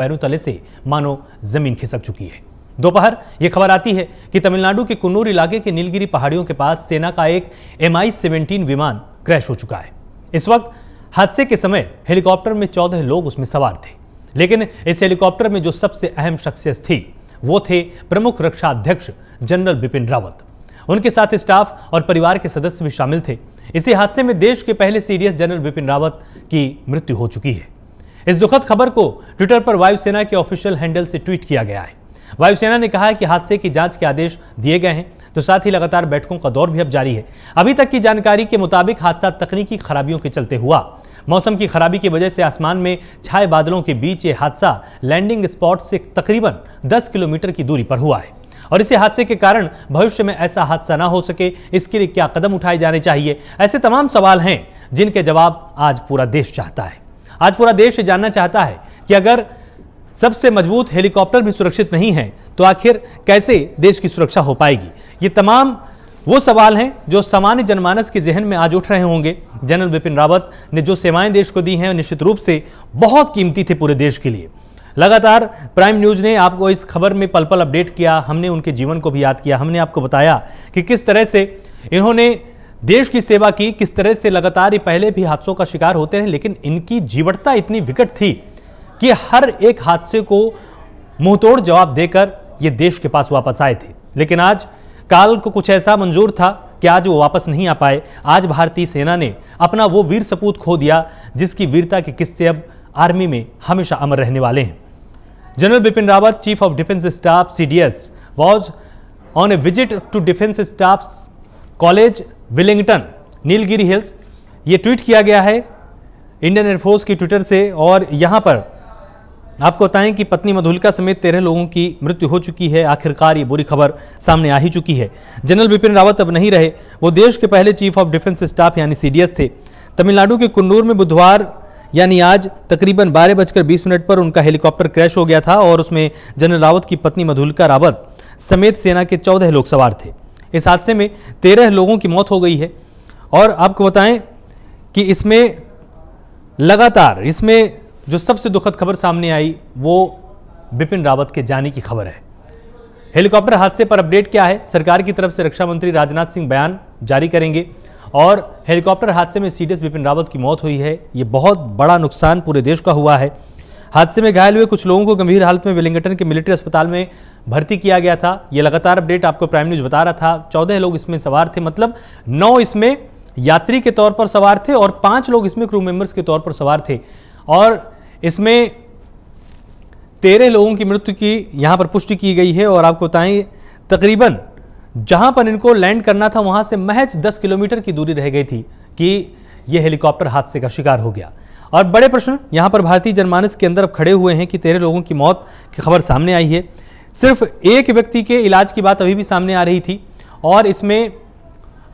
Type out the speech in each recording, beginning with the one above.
पैरों तले से मानो जमीन खिसक चुकी है। दोपहर यह खबर आती है कि तमिलनाडु के कुन्नूर इलाके के नीलगिरी पहाड़ियों के पास सेना का एक Mi-17 विमान क्रैश हो चुका है। इस वक्त हादसे के समय हेलीकॉप्टर में 14 लोग उसमें सवार थे, लेकिन इस हेलीकॉप्टर में जो सबसे अहम शख्सियत थी वो थे प्रमुख रक्षा अध्यक्ष जनरल बिपिन रावत। उनके साथ स्टाफ और परिवार के सदस्य भी शामिल थे। इसी हादसे में देश के पहले सीडीएस जनरल बिपिन रावत की मृत्यु हो चुकी है। इस दुखद खबर को ट्विटर पर वायुसेना के ऑफिशियल हैंडल से ट्वीट किया गया है। वायुसेना ने कहा है कि हादसे की जांच के आदेश दिए गए हैं, तो साथ ही लगातार बैठकों का दौर भी अब जारी है। अभी तक की जानकारी के मुताबिक हादसा तकनीकी खराबियों के चलते हुआ। मौसम की खराबी की वजह से आसमान में छाए बादलों के बीच ये हादसा लैंडिंग स्पॉट से तकरीबन 10 किलोमीटर की दूरी पर हुआ है और इसी हादसे के कारण भविष्य में ऐसा हादसा ना हो सके, इसके लिए क्या कदम उठाए जाने चाहिए, ऐसे तमाम सवाल हैं जिनके जवाब आज पूरा देश चाहता है। आज पूरा देश जानना चाहता है कि अगर सबसे मजबूत हेलीकॉप्टर भी सुरक्षित नहीं है तो आखिर कैसे देश की सुरक्षा हो पाएगी। ये तमाम वो सवाल हैं जो सामान्य जनमानस के जहन में आज उठ रहे होंगे। जनरल बिपिन रावत ने जो सेवाएं देश को दी हैं निश्चित रूप से बहुत कीमती थे पूरे देश के लिए। लगातार प्राइम न्यूज ने आपको इस खबर में पल पल अपडेट किया, हमने उनके जीवन को भी याद किया, हमने आपको बताया कि किस तरह से इन्होंने देश की सेवा की, किस तरह से लगातार ये पहले भी हादसों का शिकार होते रहे, लेकिन इनकी जीवटता इतनी विकट थी कि हर एक हादसे को मुंहतोड़ जवाब देकर ये देश के पास वापस आए थे। लेकिन आज काल को कुछ ऐसा मंजूर था कि आज वो वापस नहीं आ पाए। आज भारतीय सेना ने अपना वो वीर सपूत खो दिया जिसकी वीरता के किस्से अब आर्मी में हमेशा अमर रहने वाले हैं। General Bipin Rawat, chief of defence staff CDS, was on a visit to defence staff college Wellington, Nilgiri hills. ये ट्वीट किया गया है इंडियन एयरफोर्स की ट्विटर से और यहां पर आपको बताएं कि पत्नी मधुलिका समेत 13 लोगों की मृत्यु हो चुकी है। आखिरकार ये बुरी खबर सामने आ ही चुकी है। जनरल बिपिन रावत अब नहीं रहे, वो देश के पहले चीफ ऑफ डिफेंस स्टाफ यानी सीडीएस थे। तमिलनाडु के कुन्नूर में बुधवार यानी आज तकरीबन 12:20 पर उनका हेलीकॉप्टर क्रैश हो गया था और उसमें जनरल रावत की पत्नी मधुलिका रावत समेत सेना के 14 लोग सवार थे। इस हादसे में 13 लोगों की मौत हो गई है और आपको बताएं कि इसमें लगातार जो सबसे दुखद खबर सामने आई वो बिपिन रावत के जाने की खबर है। हेलीकॉप्टर हादसे पर अपडेट क्या है? सरकार की तरफ से रक्षा मंत्री राजनाथ सिंह बयान जारी करेंगे और हेलीकॉप्टर हादसे में सीडीएस बिपिन रावत की मौत हुई है। ये बहुत बड़ा नुकसान पूरे देश का हुआ है। हादसे में घायल हुए कुछ लोगों को गंभीर हालत में वेलिंगटन के मिलिट्री अस्पताल में भर्ती किया गया था। ये लगातार अपडेट आपको प्राइम न्यूज बता रहा था। 14 लोग इसमें सवार थे, मतलब 9 इसमें यात्री के तौर पर सवार थे और 5 लोग इसमें क्रू मेंबर्स के तौर पर सवार थे और इसमें 13 लोगों की मृत्यु की यहां पर पुष्टि की गई है। और आपको बताएं तकरीबन जहां पर इनको लैंड करना था वहां से महज 10 किलोमीटर की दूरी रह गई थी कि यह हेलीकॉप्टर हादसे का शिकार हो गया। और बड़े प्रश्न यहां पर भारतीय जनमानस के अंदर अब खड़े हुए हैं कि 13 लोगों की मौत की खबर सामने आई है। सिर्फ एक व्यक्ति के इलाज की बात अभी भी सामने आ रही थी और इसमें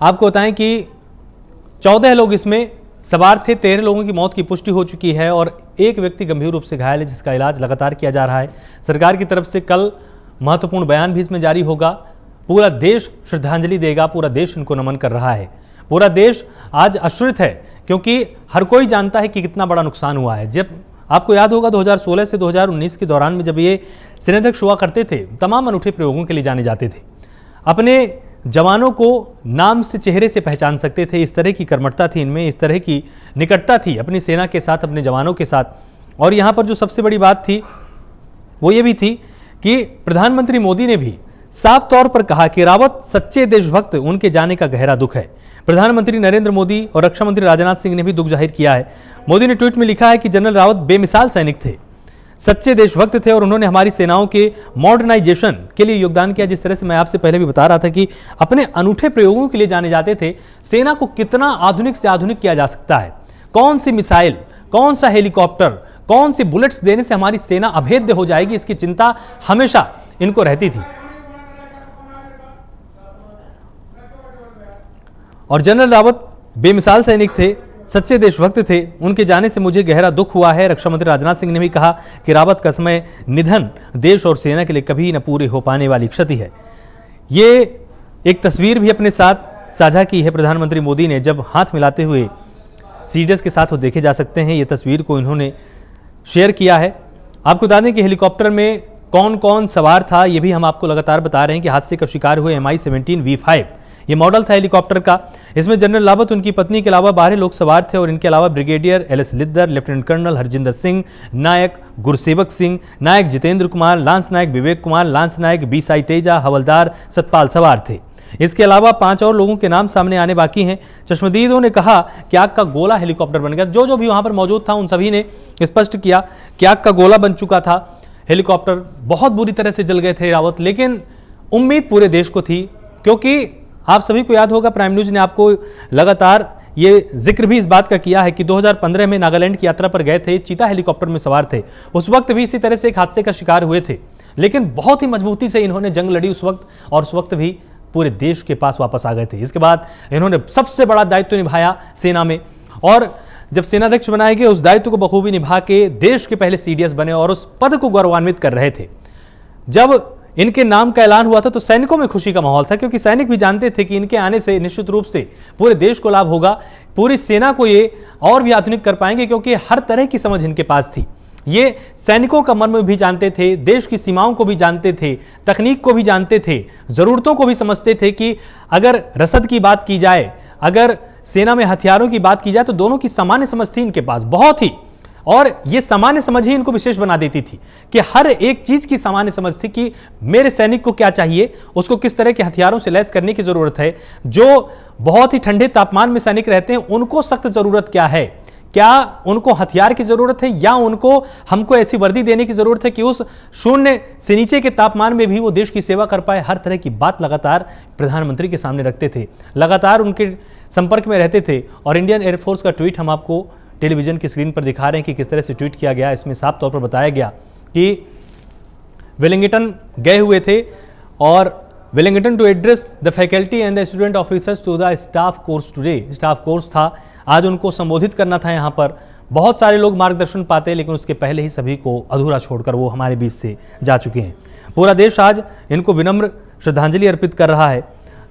आपको बताएं कि 14 लोग इसमें सवार थे। 13 लोगों की मौत की पुष्टि हो चुकी है और एक व्यक्ति गंभीर रूप से घायल है जिसका इलाज लगातार किया जा रहा है। सरकार की तरफ से कल महत्वपूर्ण बयान भी इसमें जारी होगा। पूरा देश श्रद्धांजलि देगा, पूरा देश इनको नमन कर रहा है। पूरा देश आज अश्रित है क्योंकि हर कोई जानता है कि कितना बड़ा नुकसान हुआ है। जब आपको याद होगा 2016 से 2019 के दौरान में जब ये सेनाध्यक्ष हुआ करते थे, तमाम अनूठे प्रयोगों के लिए जाने जाते थे, अपने जवानों को नाम से चेहरे से पहचान सकते थे। इस तरह की कर्मठता थी इनमें, इस तरह की निकटता थी अपनी सेना के साथ, अपने जवानों के साथ। और यहाँ पर जो सबसे बड़ी बात थी वो ये भी थी कि प्रधानमंत्री मोदी ने भी साफ तौर पर कहा कि रावत सच्चे देशभक्त, उनके जाने का गहरा दुख है। प्रधानमंत्री नरेंद्र मोदी और रक्षा मंत्री राजनाथ सिंह ने भी दुख जाहिर किया है। मोदी ने ट्वीट में लिखा है कि जनरल रावत बेमिसाल सैनिक थे, सच्चे देशभक्त थे और उन्होंने हमारी सेनाओं के मॉडर्नाइजेशन के लिए योगदान किया। जिस तरह से मैं आपसे पहले भी बता रहा था कि अपने अनूठे प्रयोगों के लिए जाने जाते थे। सेना को कितना आधुनिक से आधुनिक किया जा सकता है, कौन सी मिसाइल, कौन सा हेलीकॉप्टर, कौन सी बुलेट्स देने से हमारी सेना अभेद्य हो जाएगी, इसकी चिंता हमेशा इनको रहती थी। और जनरल रावत बेमिसाल सैनिक थे, सच्चे देशभक्त थे, उनके जाने से मुझे गहरा दुख हुआ है। रक्षा मंत्री राजनाथ सिंह ने भी कहा कि रावत का समय निधन देश और सेना के लिए कभी न पूरी हो पाने वाली क्षति है। ये एक तस्वीर भी अपने साथ साझा की है प्रधानमंत्री मोदी ने, जब हाथ मिलाते हुए सीडीएस के साथ वो देखे जा सकते हैं। ये तस्वीर को इन्होंने शेयर किया है। आपको बता दें कि हेलीकॉप्टर में कौन कौन सवार था ये भी हम आपको लगातार बता रहे हैं कि हादसे का शिकार हुए MI-17 V5 ये मॉडल था हेलीकॉप्टर का। इसमें जनरल रावत, उनकी पत्नी के अलावा 12 लोग सवार थे और इनके अलावा brigadier LS Lidder, lieutenant colonel Harjinder Singh, Naik Gursewak Singh, Naik Jitendra Kumar, lance Naik Vivek Kumar, lance Naik B Sai Teja, Havildar Satpal सवार थे। इसके अलावा 5 और लोगों के नाम सामने आने बाकी हैं। चश्मदीदों ने कहा कि आग का गोला हेलीकॉप्टर बन गया। जो भी वहां पर मौजूद था उन सभी ने स्पष्ट किया कि आग का गोला बन चुका था, हेलीकॉप्टर बहुत बुरी तरह से जल गए थे रावत। लेकिन उम्मीद पूरे देश को थी, क्योंकि आप सभी को याद होगा प्राइम न्यूज ने आपको लगातार ये जिक्र भी इस बात का किया है कि 2015 में नागालैंड की यात्रा पर गए थे, चीता हेलीकॉप्टर में सवार थे। उस वक्त भी इसी तरह से एक हादसे का शिकार हुए थे, लेकिन बहुत ही मजबूती से इन्होंने जंग लड़ी उस वक्त, और उस वक्त भी पूरे देश के पास वापस आ गए थे। इसके बाद इन्होंने सबसे बड़ा दायित्व निभाया सेना में, और जब सेनाध्यक्ष बनाए गए उस दायित्व को बखूबी निभा के देश के पहले CDS बने और उस पद को गौरवान्वित कर रहे थे। जब इनके नाम का ऐलान हुआ था तो सैनिकों में खुशी का माहौल था, क्योंकि सैनिक भी जानते थे कि इनके आने से निश्चित रूप से पूरे देश को लाभ होगा, पूरी सेना को ये और भी आधुनिक कर पाएंगे, क्योंकि हर तरह की समझ इनके पास थी। ये सैनिकों का मर्म भी जानते थे, देश की सीमाओं को भी जानते थे, तकनीक को भी जानते थे, जरूरतों को भी समझते थे कि अगर रसद की बात की जाए, अगर सेना में हथियारों की बात की जाए तो दोनों की सामान्य समझ थी इनके पास बहुत ही, और ये सामान्य समझ ही इनको विशेष बना देती थी कि हर एक चीज की सामान्य समझ थी कि मेरे सैनिक को क्या चाहिए, उसको किस तरह के हथियारों से लैस करने की जरूरत है, जो बहुत ही ठंडे तापमान में सैनिक रहते हैं उनको सख्त जरूरत क्या है, क्या उनको हथियार की जरूरत है या उनको हमको ऐसी वर्दी देने की जरूरत है कि उस शून्य से नीचे के तापमान में भी वो देश की सेवा कर पाए। हर तरह की बात लगातार प्रधानमंत्री के सामने रखते थे, लगातार उनके संपर्क में रहते थे। और इंडियन एयरफोर्स का ट्वीट हम आपको टेलीविजन की स्क्रीन पर दिखा रहे हैं कि किस तरह से ट्वीट किया गया। इसमें साफ तौर पर बताया गया कि वेलिंगटन गए हुए थे और Wellington to address the faculty and the student officers to the staff course today. Staff course था, आज उनको संबोधित करना था। यहाँ पर बहुत सारे लोग मार्गदर्शन पाते, लेकिन उसके पहले ही सभी को अधूरा छोड़कर वो हमारे बीच से जा चुके हैं। पूरा देश आज इनको विनम्र श्रद्धांजलि अर्पित कर रहा है।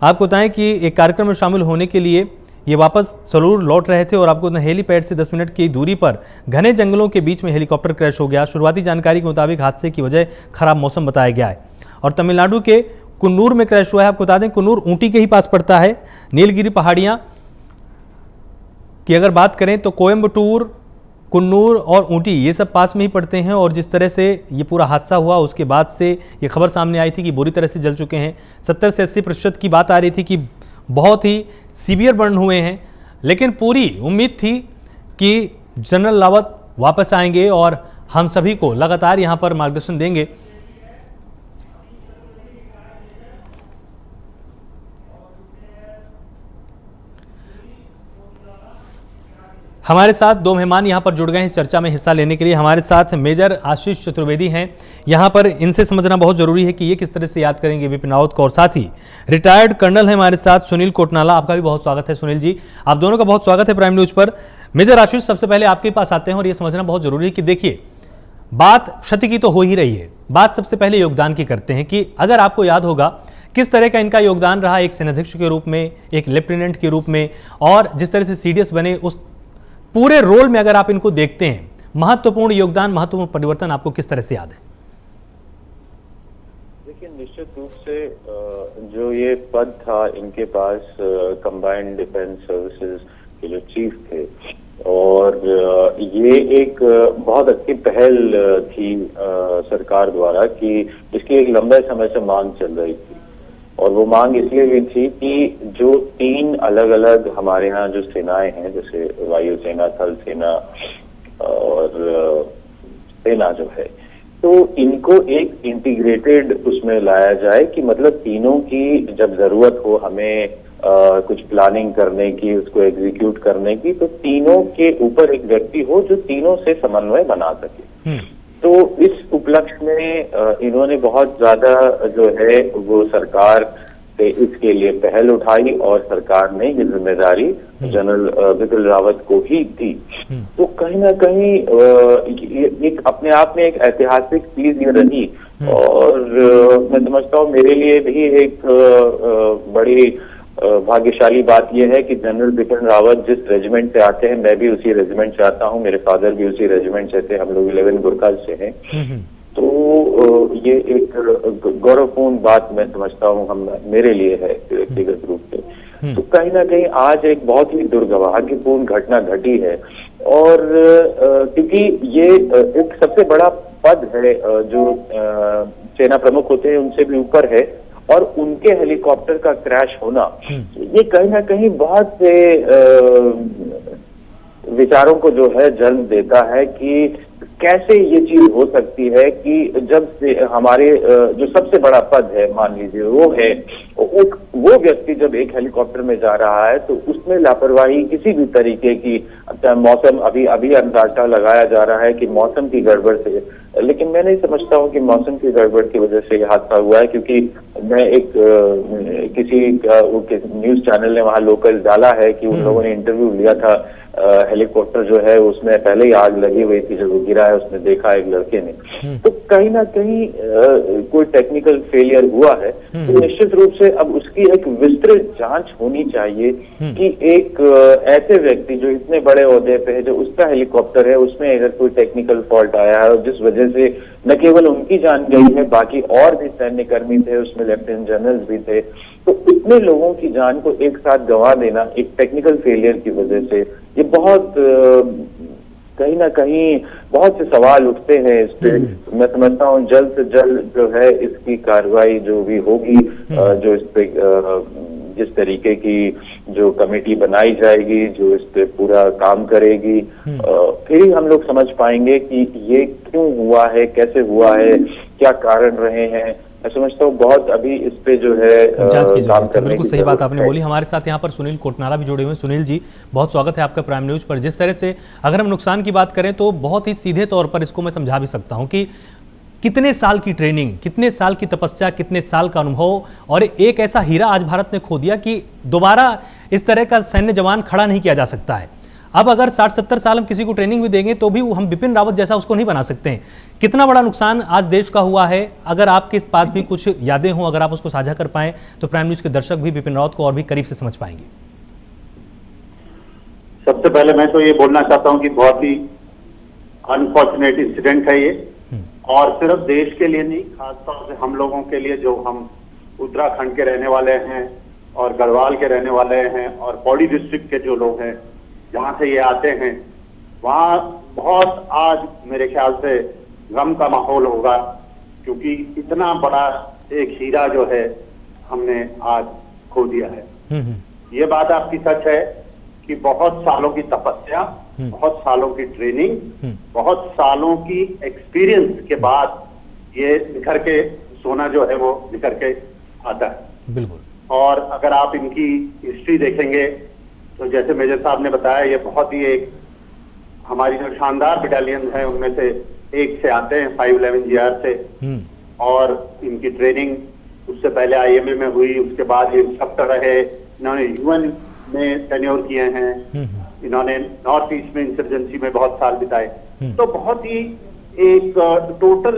आपको बताएं कि एक कार्यक्रम में शामिल होने के लिए ये वापस सलूर लौट रहे थे और आपको हेलीपैड से 10 मिनट की दूरी पर घने जंगलों के बीच में हेलीकॉप्टर क्रैश हो गया। शुरुआती जानकारी के मुताबिक हादसे की वजह खराब मौसम बताया गया है और तमिलनाडु के कुन्नूर में क्रैश हुआ है। आपको बता दें कुन्नूर ऊटी के ही पास पड़ता है। नीलगिरी पहाड़ियां की अगर बात करें तो कोयम्बटूर, कुन्नूर और ऊटी ये सब पास में ही पड़ते हैं। और जिस तरह से ये पूरा हादसा हुआ उसके बाद से ये खबर सामने आई थी कि बुरी तरह से जल चुके हैं। 70 से 80% की बात आ रही थी कि बहुत ही सीवियर बर्न हुए हैं, लेकिन पूरी उम्मीद थी कि जनरल रावत वापस आएंगे और हम सभी को लगातार यहां पर मार्गदर्शन देंगे। हमारे साथ 2 मेहमान यहां पर जुड़ गए हैं इस चर्चा में हिस्सा लेने के लिए। हमारे साथ मेजर आशीष चतुर्वेदी हैं। यहां पर इनसे समझना बहुत जरूरी है कि ये किस तरह से याद करेंगे विपिन रावत को। और साथ ही रिटायर्ड कर्नल है हमारे साथ सुनील कोटनाला। आपका भी बहुत स्वागत है सुनील जी, आप दोनों का बहुत स्वागत है प्राइम न्यूज पर। मेजर आशीष, सबसे पहले आपके पास आते हैं और ये समझना बहुत जरूरी है कि देखिए बात क्षति की तो हो ही रही है, बात सबसे पहले योगदान की करते हैं कि अगर आपको याद होगा किस तरह का इनका योगदान रहा एक सेनाध्यक्ष के रूप में, एक लेफ्टिनेंट के रूप में, और जिस तरह से CDS बने उस पूरे रोल में अगर आप इनको देखते हैं, महत्वपूर्ण योगदान, महत्वपूर्ण परिवर्तन आपको किस तरह से याद है? देखिए, निश्चित रूप से जो ये पद था इनके पास कंबाइंड डिफेंस सर्विसेज के जो चीफ थे, और ये एक बहुत अच्छी पहल थी सरकार द्वारा कि इसकी एक लंबे समय से मांग चल रही थी। और वो मांग इसलिए भी थी कि जो 3 अलग अलग हमारे यहाँ जो सेनाएं हैं, जैसे वायुसेना, थल सेना और सेना जो है, तो इनको एक इंटीग्रेटेड उसमें लाया जाए कि मतलब तीनों की जब जरूरत हो हमें कुछ प्लानिंग करने की, उसको एग्जीक्यूट करने की, तो तीनों के ऊपर एक व्यक्ति हो जो तीनों से समन्वय बना सके। तो इस उपलक्ष्य में इन्होंने बहुत ज्यादा जो है वो सरकार से इसके लिए पहल उठाई और सरकार ने ये जिम्मेदारी जनरल बिपिन रावत को ही दी। तो कहीं ना कहीं एक अपने आप में एक ऐतिहासिक चीज ये रही, और मैं समझता हूँ मेरे लिए भी एक बड़ी भाग्यशाली बात यह है कि जनरल बिपिन रावत जिस रेजिमेंट से आते हैं, मैं भी उसी रेजिमेंट से आता हूं, मेरे फादर भी उसी रेजिमेंट से थे, हम लोग 11 गुरखाज से हैं। तो ये एक गौरवपूर्ण बात मैं समझता हूँ हम मेरे लिए है व्यक्तिगत रूप से। तो कहीं ना कहीं आज एक बहुत ही दुर्भाग्यपूर्ण घटना घटी है, और क्योंकि ये एक सबसे बड़ा पद है जो सेना प्रमुख होते हैं उनसे भी ऊपर है, और उनके हेलीकॉप्टर का क्रैश होना ये कहीं ना कहीं बहुत से विचारों को जो है जन्म देता है कि कैसे ये चीज हो सकती है कि जब से हमारे जो सबसे बड़ा पद है, मान लीजिए वो है, वो व्यक्ति जब एक हेलीकॉप्टर में जा रहा है तो उसमें लापरवाही किसी भी तरीके की, मौसम अभी अंदाजा लगाया जा रहा है कि मौसम की गड़बड़ से, लेकिन मैं नहीं समझता हूँ कि मौसम की गड़बड़ की वजह से ये हादसा हुआ है, क्योंकि मैं एक किसी न्यूज चैनल ने वहाँ लोकल डाला है कि उन लोगों ने इंटरव्यू लिया था, हेलीकॉप्टर जो है उसमें पहले ही आग लगी हुई थी, जब वो गिरा है उसने देखा एक लड़के ने। तो कहीं ना कहीं कोई टेक्निकल फेलियर हुआ है, तो निश्चित रूप से अब उसकी एक विस्तृत जांच होनी चाहिए कि एक ऐसे व्यक्ति जो इतने बड़े ओहदे पे है, जो उसका हेलीकॉप्टर है, उसमें अगर कोई टेक्निकल फॉल्ट आया है और जिस वजह से न केवल उनकी जान गई है, बाकी और भी सैन्य कर्मी थे उसमें, लेफ्टिनेंट जनरल्स भी थे, तो इतने लोगों की जान को एक साथ गंवा देना एक टेक्निकल फेलियर की वजह से, ये बहुत कहीं ना कहीं बहुत से सवाल उठते हैं इस पे। मैं समझता हूँ जल्द से जल्द जो है इसकी कार्रवाई जो भी होगी, जो इस पे जिस तरीके की जो कमेटी बनाई जाएगी, जो इस पे पूरा काम करेगी, फिर ही हम लोग समझ पाएंगे कि ये क्यों हुआ है, कैसे हुआ है, क्या कारण रहे हैं। मैं समझता हूँ बहुत अभी इस पे जो है जांच की काम जरूरत है। करने बिल्कुल की सही बात आपने है। बोली। हमारे साथ यहाँ पर सुनील कोटनाला भी जुड़े हुए हैं। सुनील जी, बहुत स्वागत है आपका प्राइम न्यूज पर। जिस तरह से अगर हम नुकसान की बात करें तो बहुत ही सीधे तौर पर इसको मैं समझा भी सकता हूँ कि कितने साल की ट्रेनिंग, कितने साल की तपस्या, कितने साल का अनुभव, और एक ऐसा हीरा आज भारत ने खो दिया कि दोबारा इस तरह का सैन्य जवान खड़ा नहीं किया जा सकता है। अब अगर 60-70 साल हम किसी को ट्रेनिंग भी देंगे तो भी हम बिपिन रावत जैसा उसको नहीं बना सकते हैं। कितना बड़ा नुकसान आज देश का हुआ है। अगर आपके पास भी कुछ यादें हों, अगर आप उसको साझा कर पाएं तो प्राइम न्यूज के दर्शक भी बिपिन रावत को और भी करीब से समझ पाएंगे। सबसे पहले मैं तो ये बोलना चाहता हूं कि बहुत ही अनफॉर्चुनेट इंसिडेंट है ये, और सिर्फ देश के लिए नहीं, खासतौर से हम लोगों के लिए जो हम उत्तराखंड के रहने वाले हैं और गढ़वाल के रहने वाले हैं और पौड़ी डिस्ट्रिक्ट के जो लोग हैं जहां से ये आते हैं, वहां बहुत आज मेरे ख्याल से गम का माहौल होगा, क्योंकि इतना बड़ा एक हीरा जो है हमने आज खो दिया है। ये बात आपकी सच है कि बहुत सालों की तपस्या, बहुत सालों की ट्रेनिंग, बहुत सालों की एक्सपीरियंस के बाद ये निखर के सोना जो है वो निखर के आता है। बिल्कुल। और अगर आप इनकी हिस्ट्री देखेंगे तो जैसे मेजर साहब ने बताया, ये बहुत ही एक हमारी जो शानदार बटालियन है उनमें से एक से आते हैं, 511 GR से, और इनकी ट्रेनिंग उससे पहले IMA में हुई, उसके बाद ये इंस्ट्रक्टर रहे, इन्होंने UN में टेन्योर किए हैं, इन्होंने नॉर्थ ईस्ट में इंसर्जेंसी में बहुत साल बिताए। तो बहुत ही एक टोटल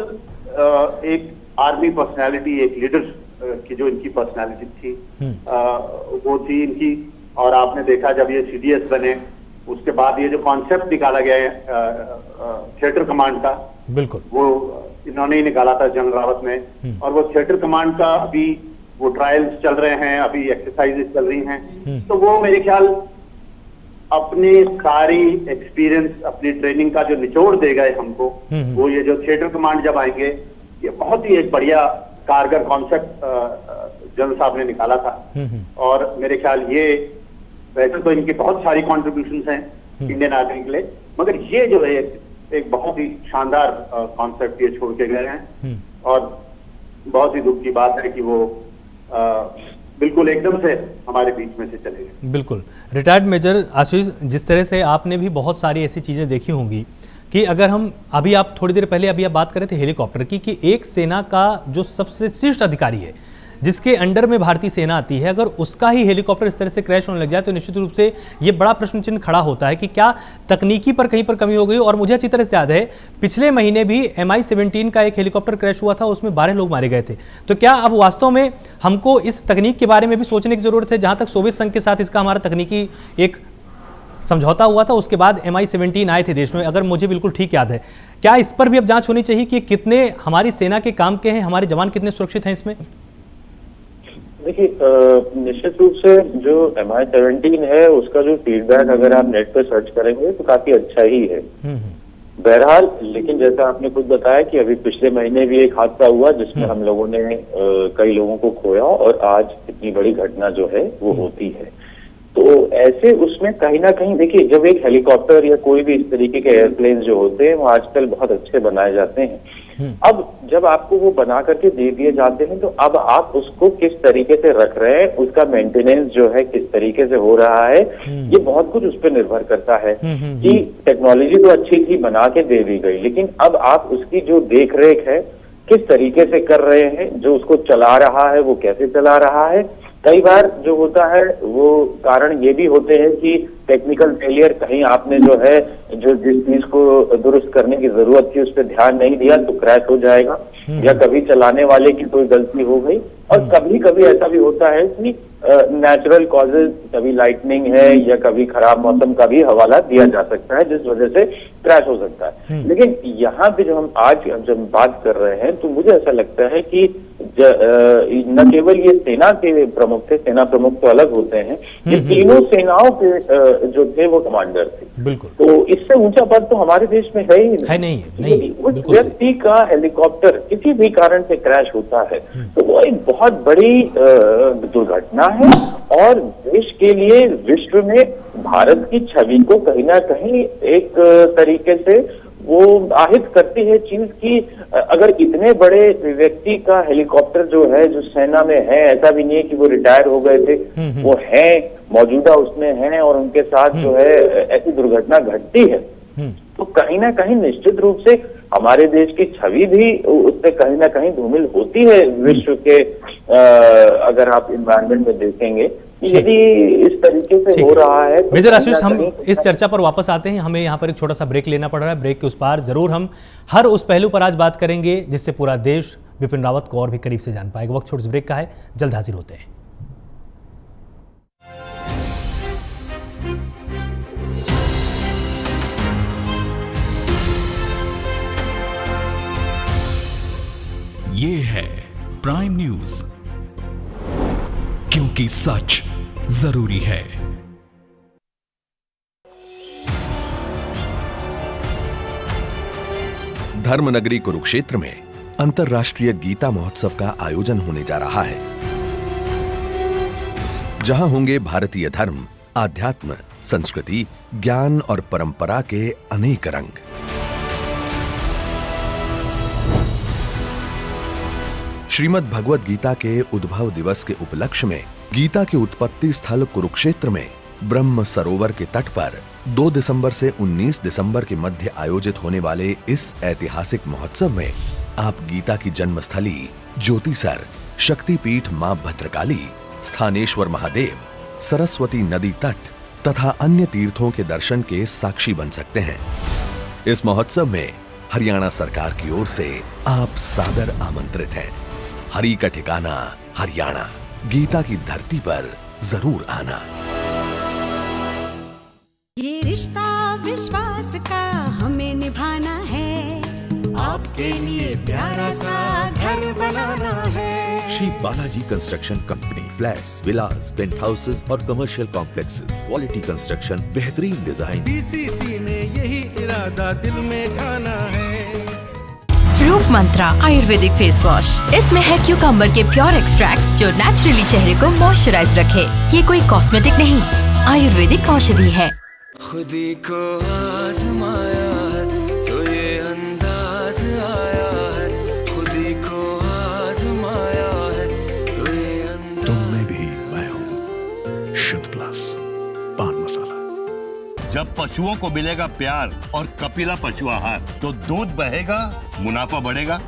एक आर्मी पर्सनैलिटी, एक लीडर की जो इनकी पर्सनैलिटी थी वो थी इनकी। और आपने देखा जब ये CDS बने उसके बाद ये जो कॉन्सेप्ट निकाला गया है थिएटर कमांड का, बिल्कुल वो इन्होंने ही निकाला था जनरल रावत ने, और वो थिएटर कमांड का अभी वो ट्रायल्स चल रहे हैं, अभी एक्सरसाइजेस चल रही हैं। तो वो मेरे ख्याल अपनी सारी एक्सपीरियंस, अपनी ट्रेनिंग का जो निचोड़ दे गए हमको, वो ये जो थिएटर कमांड जब आएंगे, ये बहुत ही एक बढ़िया कारगर कॉन्सेप्ट जनरल साहब ने निकाला था। और मेरे ख्याल ये वैसे तो इनकी बहुत सारी कॉन्ट्रीब्यूशंस हैं इंडियन आर्मी के लिए, मगर ये जो है एक बहुत ही शानदार कॉन्सेप्ट ये छोड़ के गए हैं, और बहुत ही दुख की बात है कि वो बिल्कुल एकदम से हमारे बीच में से चले गए। बिल्कुल। रिटायर्ड मेजर आशीष, जिस तरह से आपने भी बहुत सारी ऐसी चीज़ें देखी होंगी कि अगर हम अभी आप थोड़ी देर पहले अभी आप बात कर रहे थे हेलीकॉप्टर की, कि एक सेना का जो सबसे शीर्ष अधिकारी है जिसके अंडर में भारतीय सेना आती है, अगर उसका ही हेलीकॉप्टर इस तरह से क्रैश होने लग जाए तो निश्चित रूप से ये बड़ा प्रश्न चिन्ह खड़ा होता है कि क्या तकनीकी पर कहीं पर कमी हो गई। और मुझे अच्छी तरह से याद है पिछले महीने भी MI-17 का एक हेलीकॉप्टर क्रैश हुआ था, उसमें 12 लोग मारे गए थे। तो क्या अब वास्तव में हमको इस तकनीक के बारे में भी सोचने की जरूरत है? जहां तक सोवियत संघ के साथ इसका हमारा तकनीकी एक समझौता हुआ था, उसके बाद MI-17 आए थे देश में, अगर मुझे बिल्कुल ठीक याद है। क्या इस पर भी अब जांच होनी चाहिए कि कितने हमारी सेना के काम के हैं, हमारे जवान कितने सुरक्षित हैं इसमें? देखिए, निश्चित रूप से जो MI-17 है उसका जो फीडबैक अगर आप नेट पे सर्च करेंगे तो काफी अच्छा ही है। बहरहाल, लेकिन जैसा आपने खुद बताया कि अभी पिछले महीने भी एक हादसा हुआ जिसमें हम लोगों ने कई लोगों को खोया और आज इतनी बड़ी घटना जो है वो होती है। तो ऐसे उसमें कहीं ना कहीं देखिए, जब एक हेलीकॉप्टर या कोई भी इस तरीके के एयरप्लेन जो होते हैं वो आजकल बहुत अच्छे बनाए जाते हैं। अब जब आपको वो बना करके दे दिए जाते हैं तो अब आप उसको किस तरीके से रख रहे हैं, उसका मेंटेनेंस जो है किस तरीके से हो रहा है, ये बहुत कुछ उस पर निर्भर करता है। कि टेक्नोलॉजी तो अच्छी थी, बना के दे दी गई, लेकिन अब आप उसकी जो देख रेख है किस तरीके से कर रहे हैं, जो उसको चला रहा है वो कैसे चला रहा है। कई बार जो होता है वो कारण ये भी होते हैं कि टेक्निकल फेलियर, कहीं आपने जो है जो जिस चीज को दुरुस्त करने की जरूरत थी उस पर ध्यान नहीं दिया तो क्रैश हो जाएगा, या कभी चलाने वाले की कोई गलती हो गई। और कभी कभी ऐसा भी होता है कि नेचुरल कॉजेज, कभी लाइटनिंग है या कभी खराब मौसम का भी हवाला दिया जा सकता है जिस वजह से क्रैश हो सकता है। लेकिन यहाँ पे जो हम आज जब बात कर रहे हैं तो मुझे ऐसा लगता है कि न केवल ये सेना के प्रमुख थे, सेना प्रमुख तो अलग होते हैं, ये तीनों सेनाओं के जो थे वो कमांडर थे। बिल्कुल। तो इससे ऊंचा पद तो हमारे देश में है ही नहीं। उस व्यक्ति का हेलीकॉप्टर किसी भी कारण से क्रैश होता है तो वो एक बहुत बड़ी दुर्घटना है और देश के लिए, विश्व में भारत की छवि को कहीं ना कहीं एक तरीके से वो आहित करती है चीज की। अगर इतने बड़े व्यक्ति का हेलीकॉप्टर जो है, जो सेना में है, ऐसा भी नहीं है कि वो रिटायर हो गए थे, वो हैं, मौजूदा उसमें हैं और उनके साथ जो है ऐसी दुर्घटना घटती है, तो कहीं ना कहीं निश्चित रूप से हमारे देश की छवि भी उससे कहीं ना कहीं धूमिल होती है विश्व के। अगर आप एनवायरनमेंट में देखेंगे यदि इस तरीके से हो रहा है तो मेजर आशीष, हम इस चर्चा पर वापस आते हैं। हमें यहाँ पर एक छोटा सा ब्रेक लेना पड़ रहा है। ब्रेक के उस पार जरूर हम हर उस पहलू पर आज बात करेंगे जिससे पूरा देश बिपिन रावत को और भी करीब से जान पाएगा। वक्त छोटे से ब्रेक का है, जल्द हाजिर होते हैं। ये है प्राइम न्यूज, क्योंकि सच जरूरी है। धर्मनगरी कुरुक्षेत्र में अंतर्राष्ट्रीय गीता महोत्सव का आयोजन होने जा रहा है, जहां होंगे भारतीय धर्म, आध्यात्म, संस्कृति, ज्ञान और परंपरा के अनेक रंग। श्रीमद् भगवद गीता के उद्भव दिवस के उपलक्ष्य में गीता के उत्पत्ति स्थल कुरुक्षेत्र में ब्रह्म सरोवर के तट पर 2 दिसंबर से 19 दिसंबर के मध्य आयोजित होने वाले इस ऐतिहासिक महोत्सव में आप गीता की जन्मस्थली ज्योतिसर, शक्तिपीठ मां भद्रकाली, स्थानेश्वर महादेव, सरस्वती नदी तट तथा अन्य तीर्थों के दर्शन के साक्षी बन सकते हैं। इस महोत्सव में हरियाणा सरकार की ओर से आप सादर आमंत्रित हैं। हरि का ठिकाना हरियाणा, गीता की धरती पर जरूर आना। ये रिश्ता विश्वास का हमें निभाना है, आपके लिए प्यारा सा घर बनाना है। Shri Balaji construction company, flats, villas, penthouses और कमर्शियल कॉम्प्लेक्सेस, क्वालिटी कंस्ट्रक्शन, बेहतरीन डिजाइन। बीसीसी ने यही इरादा दिल में ठाना है। रूप मंत्रा आयुर्वेदिक फेस वॉश, इसमें है क्यूकम्बर के प्योर एक्सट्रैक्ट्स जो नेचुरली चेहरे को मॉइस्चराइज रखे। ये कोई कॉस्मेटिक नहीं, आयुर्वेदिक औषधि है। खुदी को आजमाया है तो ये अंदाज आया है, खुदी को आजमाया है तो ये अंदाज। तुम में भी मैं हूँ शुद्ध प्लस पान मसाला। जब पशुओं को मिलेगा प्यार और कपिला पशु आहार तो दूध बहेगा, मुनाफा बढ़ेगा।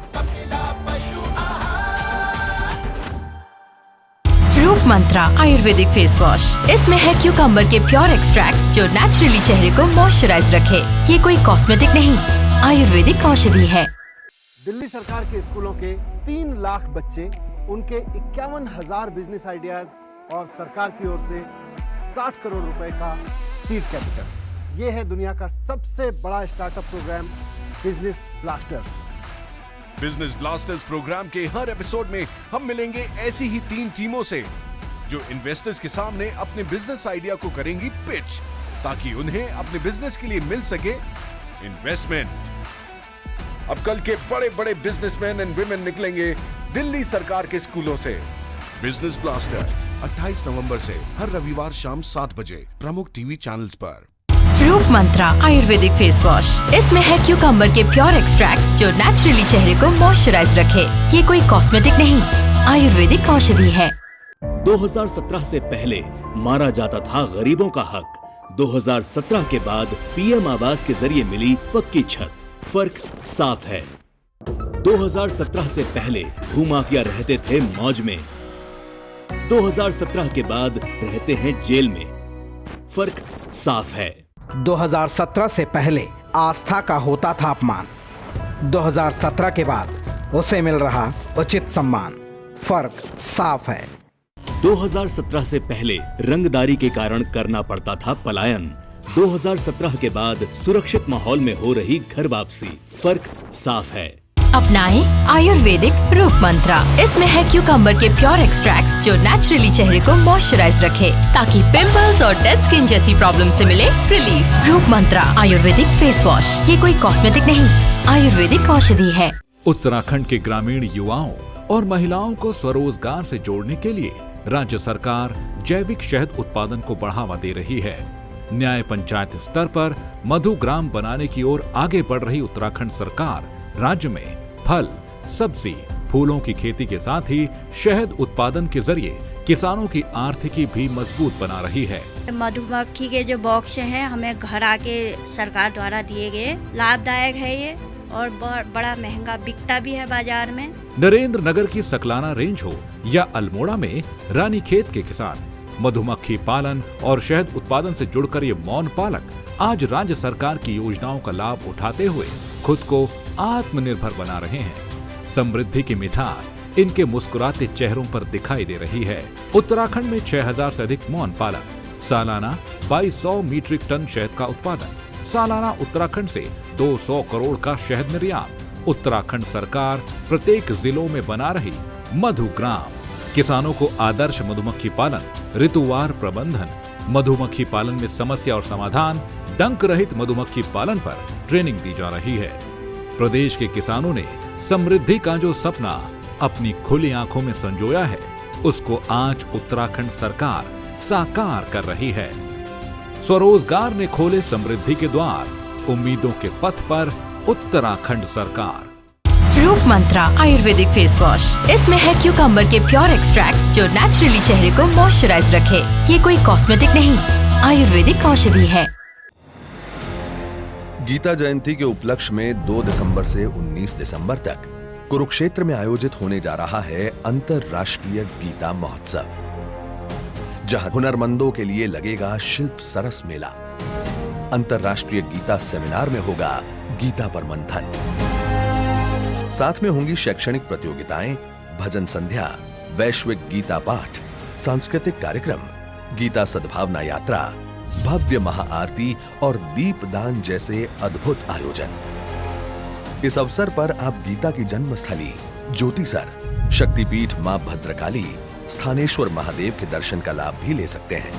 रूप मंत्रा आयुर्वेदिक फेस वॉश। इसमें है क्यूकम्बर के प्योर एक्सट्रैक्ट्स जो नेचुरली चेहरे को मॉइस्चराइज रखे। ये कोई कॉस्मेटिक नहीं, आयुर्वेदिक औषधि है। दिल्ली सरकार के स्कूलों के 3 लाख बच्चे, उनके 51,000 बिजनेस आइडियाज और सरकार की ओर से 60 करोड़ रुपए का सीड कैपिटल। ये है दुनिया का सबसे बड़ा startup program business blasters. Business blasters program के हर एपिसोड में हम मिलेंगे ऐसी ही 3 टीमों से जो इन्वेस्टर्स के सामने अपने बिजनेस आइडिया को करेंगी पिच, ताकि उन्हें अपने बिजनेस के लिए मिल सके इन्वेस्टमेंट। अब कल के बड़े बड़े बिजनेसमैन एंड वुमेन निकलेंगे दिल्ली सरकार के स्कूलों से। बिजनेस ब्लास्टर्स 28 नवंबर से हर रविवार शाम 7 बजे प्रमुख टीवी चैनल्स पर। रूप मंत्रा आयुर्वेदिक फेस वॉश। इसमें है क्यूकम्बर के प्योर एक्सट्रैक्ट्स जो नेचुरली चेहरे को मॉइस्चराइज रखे। ये कोई कॉस्मेटिक नहीं, आयुर्वेदिक औषधि है। 2017 से पहले मारा जाता था गरीबों का हक। 2017 के बाद पीएम आवास के जरिए मिली पक्की छत। फर्क साफ है। 2017 से पहले भूमाफिया रहते थे मौज में, 2017 के बाद रहते हैं जेल में। फर्क साफ है। 2017 से पहले आस्था का होता था अपमान, 2017 के बाद उसे मिल रहा उचित सम्मान। फर्क साफ है। 2017 से पहले रंगदारी के कारण करना पड़ता था पलायन, 2017 के बाद सुरक्षित माहौल में हो रही घर वापसी। फर्क साफ है। अपनाएं आयुर्वेदिक रूप मंत्रा। इसमें है क्यूकम्बर के प्योर एक्सट्रैक्ट्स जो नेचुरली चेहरे को मॉइस्चराइज रखे, ताकि पिंपल्स और डेड स्किन जैसी प्रॉब्लम से मिले रिलीफ। रूप मंत्रा आयुर्वेदिक फेस वॉश। ये कोई कॉस्मेटिक नहीं, आयुर्वेदिक औषधि है। उत्तराखंड के ग्रामीण युवाओं और महिलाओं को स्वरोजगार से जोड़ने के लिए राज्य सरकार जैविक शहद उत्पादन को बढ़ावा दे रही है। न्याय पंचायत स्तर पर मधु ग्राम बनाने की ओर आगे बढ़ रही उत्तराखंड सरकार राज्य में फल, सब्जी, फूलों की खेती के साथ ही शहद उत्पादन के जरिए किसानों की आर्थिकी भी मजबूत बना रही है। मधुमक्खी के जो बॉक्स हैं हमें घर आके सरकार द्वारा दिए गए, लाभदायक है ये और बड़ा महंगा बिकता भी है बाजार में। नरेंद्र नगर की सकलाना रेंज हो या अल्मोड़ा में रानीखेत के किसान मधुमक्खी पालन और शहद उत्पादन से जुड़कर ये मौन पालक आज राज्य सरकार की योजनाओं का लाभ उठाते हुए खुद को आत्मनिर्भर बना रहे हैं। समृद्धि की मिठास इनके मुस्कुराते चेहरों पर दिखाई दे रही है। उत्तराखंड में 6000 से अधिक मौन पालक, सालाना 2200 मीट्रिक टन शहद का उत्पादन, सालाना उत्तराखंड से 200 करोड़ का शहद निर्यात। उत्तराखंड सरकार प्रत्येक जिलों में बना रही मधुग्राम, किसानों को आदर्श मधुमक्खी पालन, ऋतुवार प्रबंधन, मधुमक्खी पालन में समस्या और समाधान, डंक रहित मधुमक्खी पालन पर ट्रेनिंग दी जा रही है। प्रदेश के किसानों ने समृद्धि का जो सपना अपनी खुली आंखों में संजोया है, उसको आज उत्तराखंड सरकार साकार कर रही है। स्वरोजगार ने खोले समृद्धि के द्वार, उम्मीदों के पथ पर उत्तराखंड सरकार। रूप मंत्रा आयुर्वेदिक फेस वॉश। इसमें है क्यूकम्बर के प्योर एक्सट्रैक्ट्स जो नेचुरली चेहरे को मॉइस्चराइज रखे। ये कोई कॉस्मेटिक नहीं, आयुर्वेदिक औषधि है। गीता जयंती के उपलक्ष्य में 2 दिसंबर से 19 दिसंबर तक कुरुक्षेत्र में आयोजित होने जा रहा है अंतरराष्ट्रीय गीता महोत्सव, जहां हुनरमंदों के लिए लगेगा शिल्प सरस मेला। अंतरराष्ट्रीय गीता सेमिनार में होगा गीता पर मंथन, साथ में होंगी शैक्षणिक प्रतियोगिताएं, भजन संध्या, वैश्विक गीता पाठ, सांस्कृतिक कार्यक्रम, गीता सद्भावना यात्रा, भव्य महाआरती और दीपदान जैसे अद्भुत आयोजन। इस अवसर पर आप गीता की जन्मस्थली ज्योतिसर, शक्तिपीठ मां भद्रकाली, स्थानेश्वर महादेव के दर्शन का लाभ भी ले सकते हैं।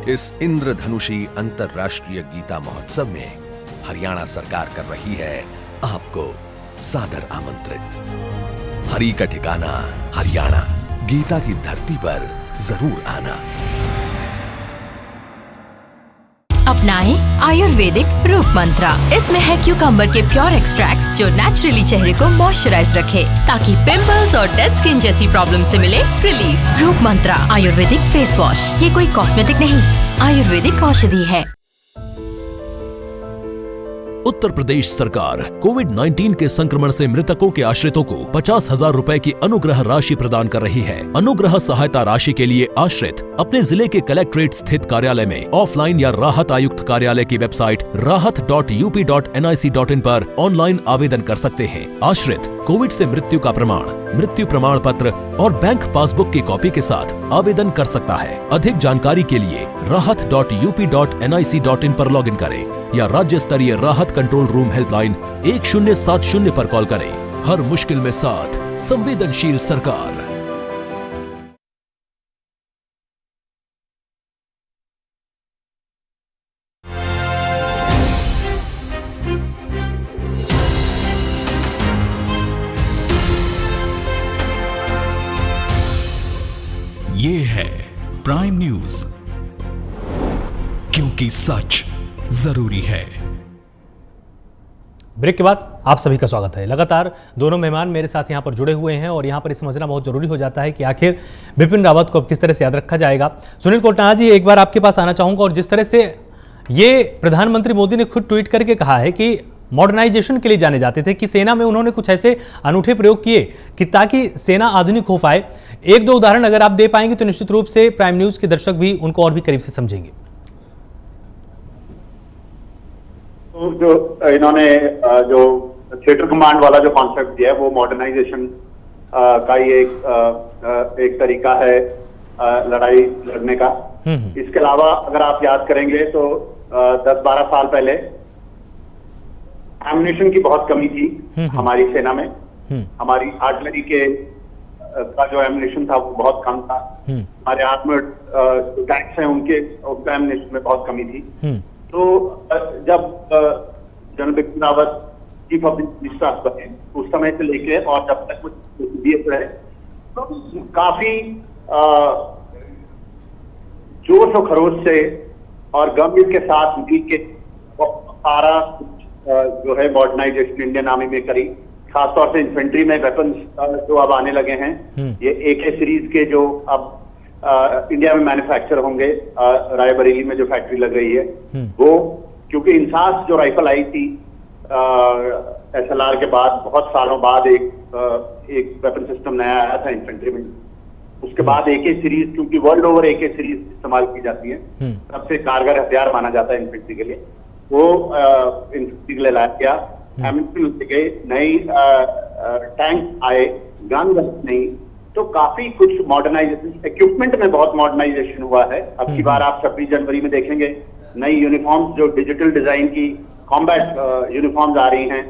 इस इंद्रधनुषी अंतरराष्ट्रीय गीता महोत्सव में हरियाणा सरकार कर रही है आपको सादर आमंत्रित। हरि का ठिकाना हरियाणा, गीता की धरती पर जरूर आना। अपनाएं आयुर्वेदिक रूप मंत्रा। इसमें है क्यूकम्बर के प्योर एक्सट्रैक्ट्स जो नेचुरली चेहरे को मॉइस्चराइज रखे, ताकि पिंपल्स और डेड स्किन जैसी प्रॉब्लम से मिले रिलीफ। रूप मंत्रा आयुर्वेदिक फेस वॉश। ये कोई कॉस्मेटिक नहीं, आयुर्वेदिक औषधि है। उत्तर प्रदेश सरकार कोविड-19 के संक्रमण से मृतकों के आश्रितों को 50,000 रुपए की अनुग्रह राशि प्रदान कर रही है। अनुग्रह सहायता राशि के लिए आश्रित अपने जिले के कलेक्ट्रेट स्थित कार्यालय में ऑफलाइन या राहत आयुक्त कार्यालय की वेबसाइट rahat.up.nic.in पर ऑनलाइन आवेदन कर सकते हैं। आश्रित कोविड से मृत्यु का प्रमाण, मृत्यु प्रमाण पत्र और बैंक पासबुक की कॉपी के साथ आवेदन कर सकता है। अधिक जानकारी के लिए rahat.up.nic.in पर लॉगिन करें या राज्य स्तरीय राहत कंट्रोल रूम हेल्पलाइन 1070 पर कॉल करें। हर मुश्किल में साथ, संवेदनशील सरकार। ये है प्राइम न्यूज, क्योंकि सच जरूरी है। ब्रेक के बाद आप सभी का स्वागत है। लगातार दोनों मेहमान मेरे साथ यहां पर जुड़े हुए हैं और यहां पर समझना बहुत जरूरी हो जाता है कि आखिर बिपिन रावत को अब किस तरह से याद रखा जाएगा। सुनील कोटना जी, एक बार आपके पास आना चाहूंगा। और जिस तरह से ये प्रधानमंत्री मोदी ने खुद ट्वीट करके कहा है कि मॉडर्नाइजेशन के लिए जाने जाते थे, कि सेना में उन्होंने कुछ ऐसे अनूठे प्रयोग किए कि ताकि सेना आधुनिक हो पाए। एक दो उदाहरण अगर आप दे पाएंगे तो निश्चित रूप से प्राइम न्यूज के दर्शक भी उनको और भी करीब से समझेंगे। तो जो इन्होंने जो थिएटर कमांड वाला जो कॉन्सेप्ट दिया है वो मॉडर्नाइजेशन का ही एक तरीका है लड़ाई लड़ने का। इसके अलावा अगर आप याद करेंगे तो 10-12 साल पहले एम्युनिशन की बहुत कमी थी हमारी सेना में। हमारी आर्टिलरी के का जो एम्युनिशन था वो बहुत कम था। हमारे आर्मर्ड टैंक्स हैं उनके एम्युनिशन में बहुत कमी थी। तो जब general Bipin Rawat chief of defence staff बने उस समय से लेके और जब तक कुछ बीएस रहे तो काफी जोश और खरोश से और गंभीर के साथ मिल के सारा जो है मॉडर्नाइजेशन इंडियन आर्मी में करी। खासतौर से इन्फेंट्री में वेपन्स जो अब आने लगे हैं, ये AK सीरीज के जो अब इंडिया में मैन्युफैक्चर होंगे, रायबरेली में जो फैक्ट्री लग रही है वो, क्योंकि इंसास जो राइफल आई थी SLR के बाद बहुत सालों बाद एक वेपन सिस्टम नया आया था इन्फेंट्री में। उसके बाद AK सीरीज, क्योंकि वर्ल्ड ओवर AK सीरीज इस्तेमाल की जाती है, सबसे कारगर हथियार माना जाता है इन्फेंट्री के लिए, वो इन्फेंट्री के लिए लाया गया। एम्युनिशन गए, नई टैंक आए, गन नहीं, तो काफी कुछ मॉडर्नाइजेशन, इक्विपमेंट में बहुत मॉडर्नाइजेशन हुआ है। अब की बार आप 26 जनवरी में देखेंगे नई यूनिफॉर्म्स जो डिजिटल डिजाइन की कॉम्बैट यूनिफॉर्म्स आ रही हैं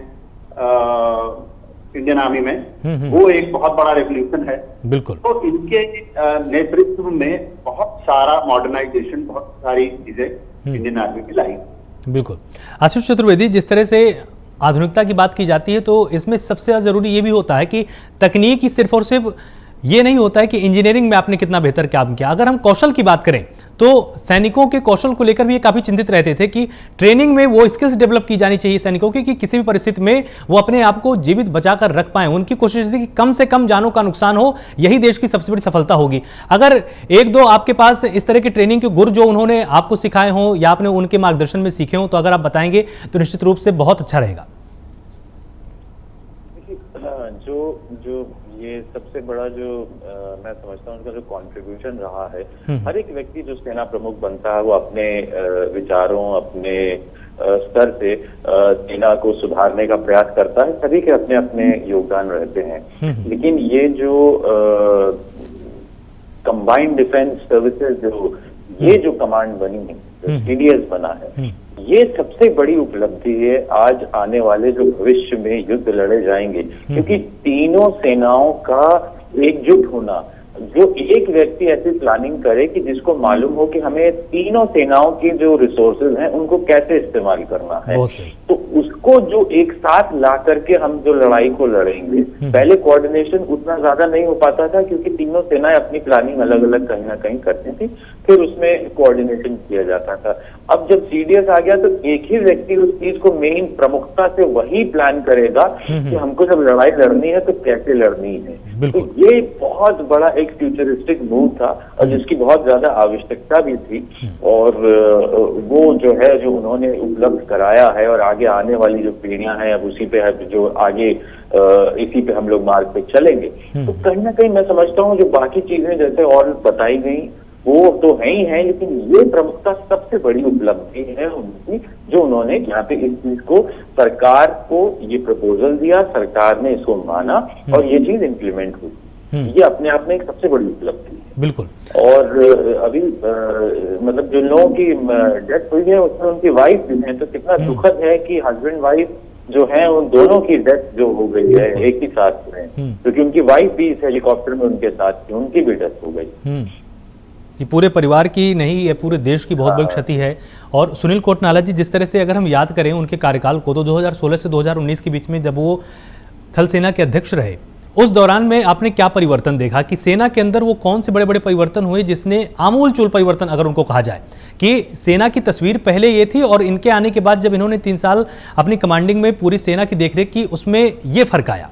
इंडियन आर्मी में, वो एक बहुत बड़ा रेवोल्यूशन है। बिल्कुल। तो इनके नेतृत्व में बहुत सारा मॉडर्नाइजेशन, बहुत सारी चीजें इंडियन आर्मी में लाई। बिल्कुल। आशीष चतुर्वेदी, जिस तरह से आधुनिकता की बात की जाती है तो इसमें सबसे ज़्यादा जरूरी ये भी होता है कि तकनीक ही सिर्फ और सिर्फ ये नहीं होता है कि इंजीनियरिंग में आपने कितना बेहतर काम किया। अगर हम कौशल की बात करें तो सैनिकों के कौशल को लेकर भी ये काफी चिंतित रहते थे कि ट्रेनिंग में वो स्किल्स डेवलप की जानी चाहिए सैनिकों की, कि किसी भी परिस्थिति में वो अपने आप को जीवित बचाकर रख पाए। उनकी कोशिश थी कि कम से कम जानों का नुकसान हो, यही देश की सबसे बड़ी सफलता होगी। अगर एक दो आपके पास इस तरह के ट्रेनिंग के गुर जो उन्होंने आपको सिखाए हों या आपने उनके मार्गदर्शन में सीखे हों तो अगर आप बताएंगे तो निश्चित रूप से बहुत अच्छा रहेगा। जो ये सबसे बड़ा जो मैं समझता हूँ उनका जो कंट्रीब्यूशन रहा है, हर एक व्यक्ति जो सेना प्रमुख बनता है वो अपने विचारों, अपने स्तर से सेना को सुधारने का प्रयास करता है। सभी के अपने अपने योगदान रहते हैं, लेकिन ये जो कंबाइंड डिफेंस सर्विसेज ये जो कमांड बनी है, जो CDS बना है, ये सबसे बड़ी उपलब्धि है आज आने वाले जो भविष्य में युद्ध लड़े जाएंगे, क्योंकि तीनों सेनाओं का एकजुट होना, जो एक व्यक्ति ऐसी प्लानिंग करे कि जिसको मालूम हो कि हमें तीनों सेनाओं के जो रिसोर्सेज हैं उनको कैसे इस्तेमाल करना है, तो उसको जो एक साथ ला करके हम जो लड़ाई को लड़ेंगे। पहले कोऑर्डिनेशन उतना ज्यादा नहीं हो पाता था क्योंकि तीनों सेनाएं अपनी प्लानिंग अलग अलग कहीं ना कहीं करती थी, फिर उसमें कोऑर्डिनेशन किया जाता था। अब जब सीडीएस आ गया तो एक ही व्यक्ति उस चीज को मेन प्रमुखता से वही प्लान करेगा कि हमको जब लड़ाई लड़नी है तो कैसे लड़नी है। तो ये बहुत बड़ा एक फ्यूचरिस्टिक मूव था और जिसकी बहुत ज्यादा आवश्यकता भी थी, और वो जो है जो उन्होंने उपलब्ध कराया है और आगे आने वाली जो पीढ़ियां हैं अब उसी पे है, जो आगे इसी पे हम लोग मार्ग पे चलेंगे। तो कहीं ना कहीं मैं समझता हूँ जो बाकी चीजें जैसे और बताई गई वो तो है ही है, लेकिन ये प्रमुखता सबसे बड़ी उपलब्धि है उनकी, जो उन्होंने यहाँ पे इस चीज को सरकार को ये प्रपोजल दिया, सरकार ने इसको माना और ये चीज इम्प्लीमेंट हुई। ये अपने आप में एक सबसे बड़ी उपलब्धि है। बिल्कुल। और अभी मतलब जिन लोगों की डेथ हुई है उसमें उनकी वाइफ भी है, तो कितना दुखद है कि हस्बैंड वाइफ जो है उन दोनों की डेथ जो हो गई है एक ही साथ में, क्योंकि उनकी वाइफ भी इस हेलीकॉप्टर में उनके साथ थी, उनकी भी डेथ हो गई। ये पूरे परिवार की नहीं, ये पूरे देश की बहुत बड़ी क्षति है। और सुनील कोटनाला जी, जिस तरह से अगर हम याद करें उनके कार्यकाल को, तो 2016 से 2019 के बीच में जब वो थल सेना के अध्यक्ष रहे, उस दौरान में आपने क्या परिवर्तन देखा कि सेना के अंदर वो कौन से बड़े बड़े परिवर्तन हुए जिसने आमूलचूल परिवर्तन अगर उनको कहा जाए कि सेना की तस्वीर पहले ये थी और इनके आने के बाद जब इन्होंने 3 साल अपनी कमांडिंग में पूरी सेना की देखरेख की उसमें ये फर्क आया?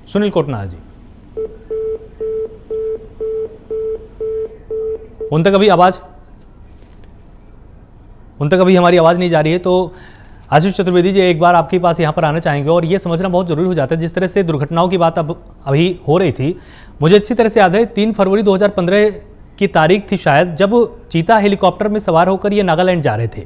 सुनील कोटनाला जी, उन तक अभी हमारी आवाज नहीं जा रही है। तो आशीष चतुर्वेदी जी, एक बार आपके पास यहाँ पर आना चाहेंगे और ये समझना बहुत जरूरी हो जाता है, जिस तरह से दुर्घटनाओं की बात अब अभी हो रही थी, मुझे अच्छी तरह से याद है 3 फरवरी 2015 की तारीख थी शायद, जब चीता हेलीकॉप्टर में सवार होकर ये नागालैंड जा रहे थे।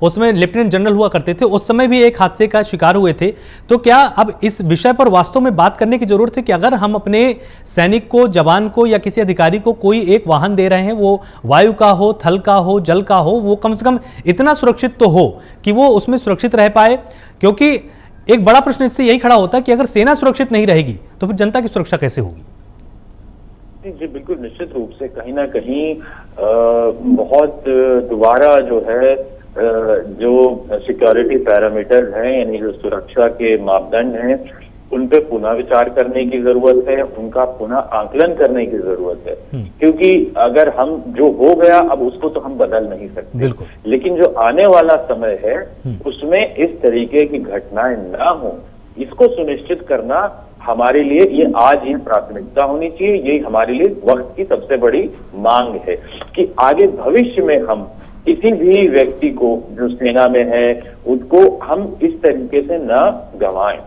उसमें लेफ्टिनेंट जनरल हुआ करते थे, उस समय भी एक हादसे का शिकार हुए थे। तो क्या अब इस विषय पर वास्तव में बात करने की जरूरत है कि अगर हम अपने सैनिक को, जवान को या किसी अधिकारी को कोई एक वाहन दे रहे हैं, वो वायु का हो, थल का हो, जल का हो, वो कम से कम इतना सुरक्षित तो हो कि वो उसमें सुरक्षित रह पाए? क्योंकि एक बड़ा प्रश्न इससे यही खड़ा होता है कि अगर सेना सुरक्षित नहीं रहेगी तो फिर जनता की सुरक्षा कैसे होगी? जी बिल्कुल, निश्चित रूप से कहीं ना कहीं बहुत दोबारा जो है जो सिक्योरिटी पैरामीटर हैं, यानी जो सुरक्षा के मापदंड हैं, उन पे पुनः विचार करने की जरूरत है, उनका पुनः आकलन करने की जरूरत है। क्योंकि अगर हम जो हो गया अब उसको तो हम बदल नहीं सकते, लेकिन जो आने वाला समय है उसमें इस तरीके की घटनाएं ना हो, इसको सुनिश्चित करना हमारे लिए ये आज ही प्राथमिकता होनी चाहिए। यही हमारे लिए वक्त की सबसे बड़ी मांग है कि आगे भविष्य में हम किसी भी व्यक्ति को जो सेना में है उसको हम इस तरीके से न गंवाएं,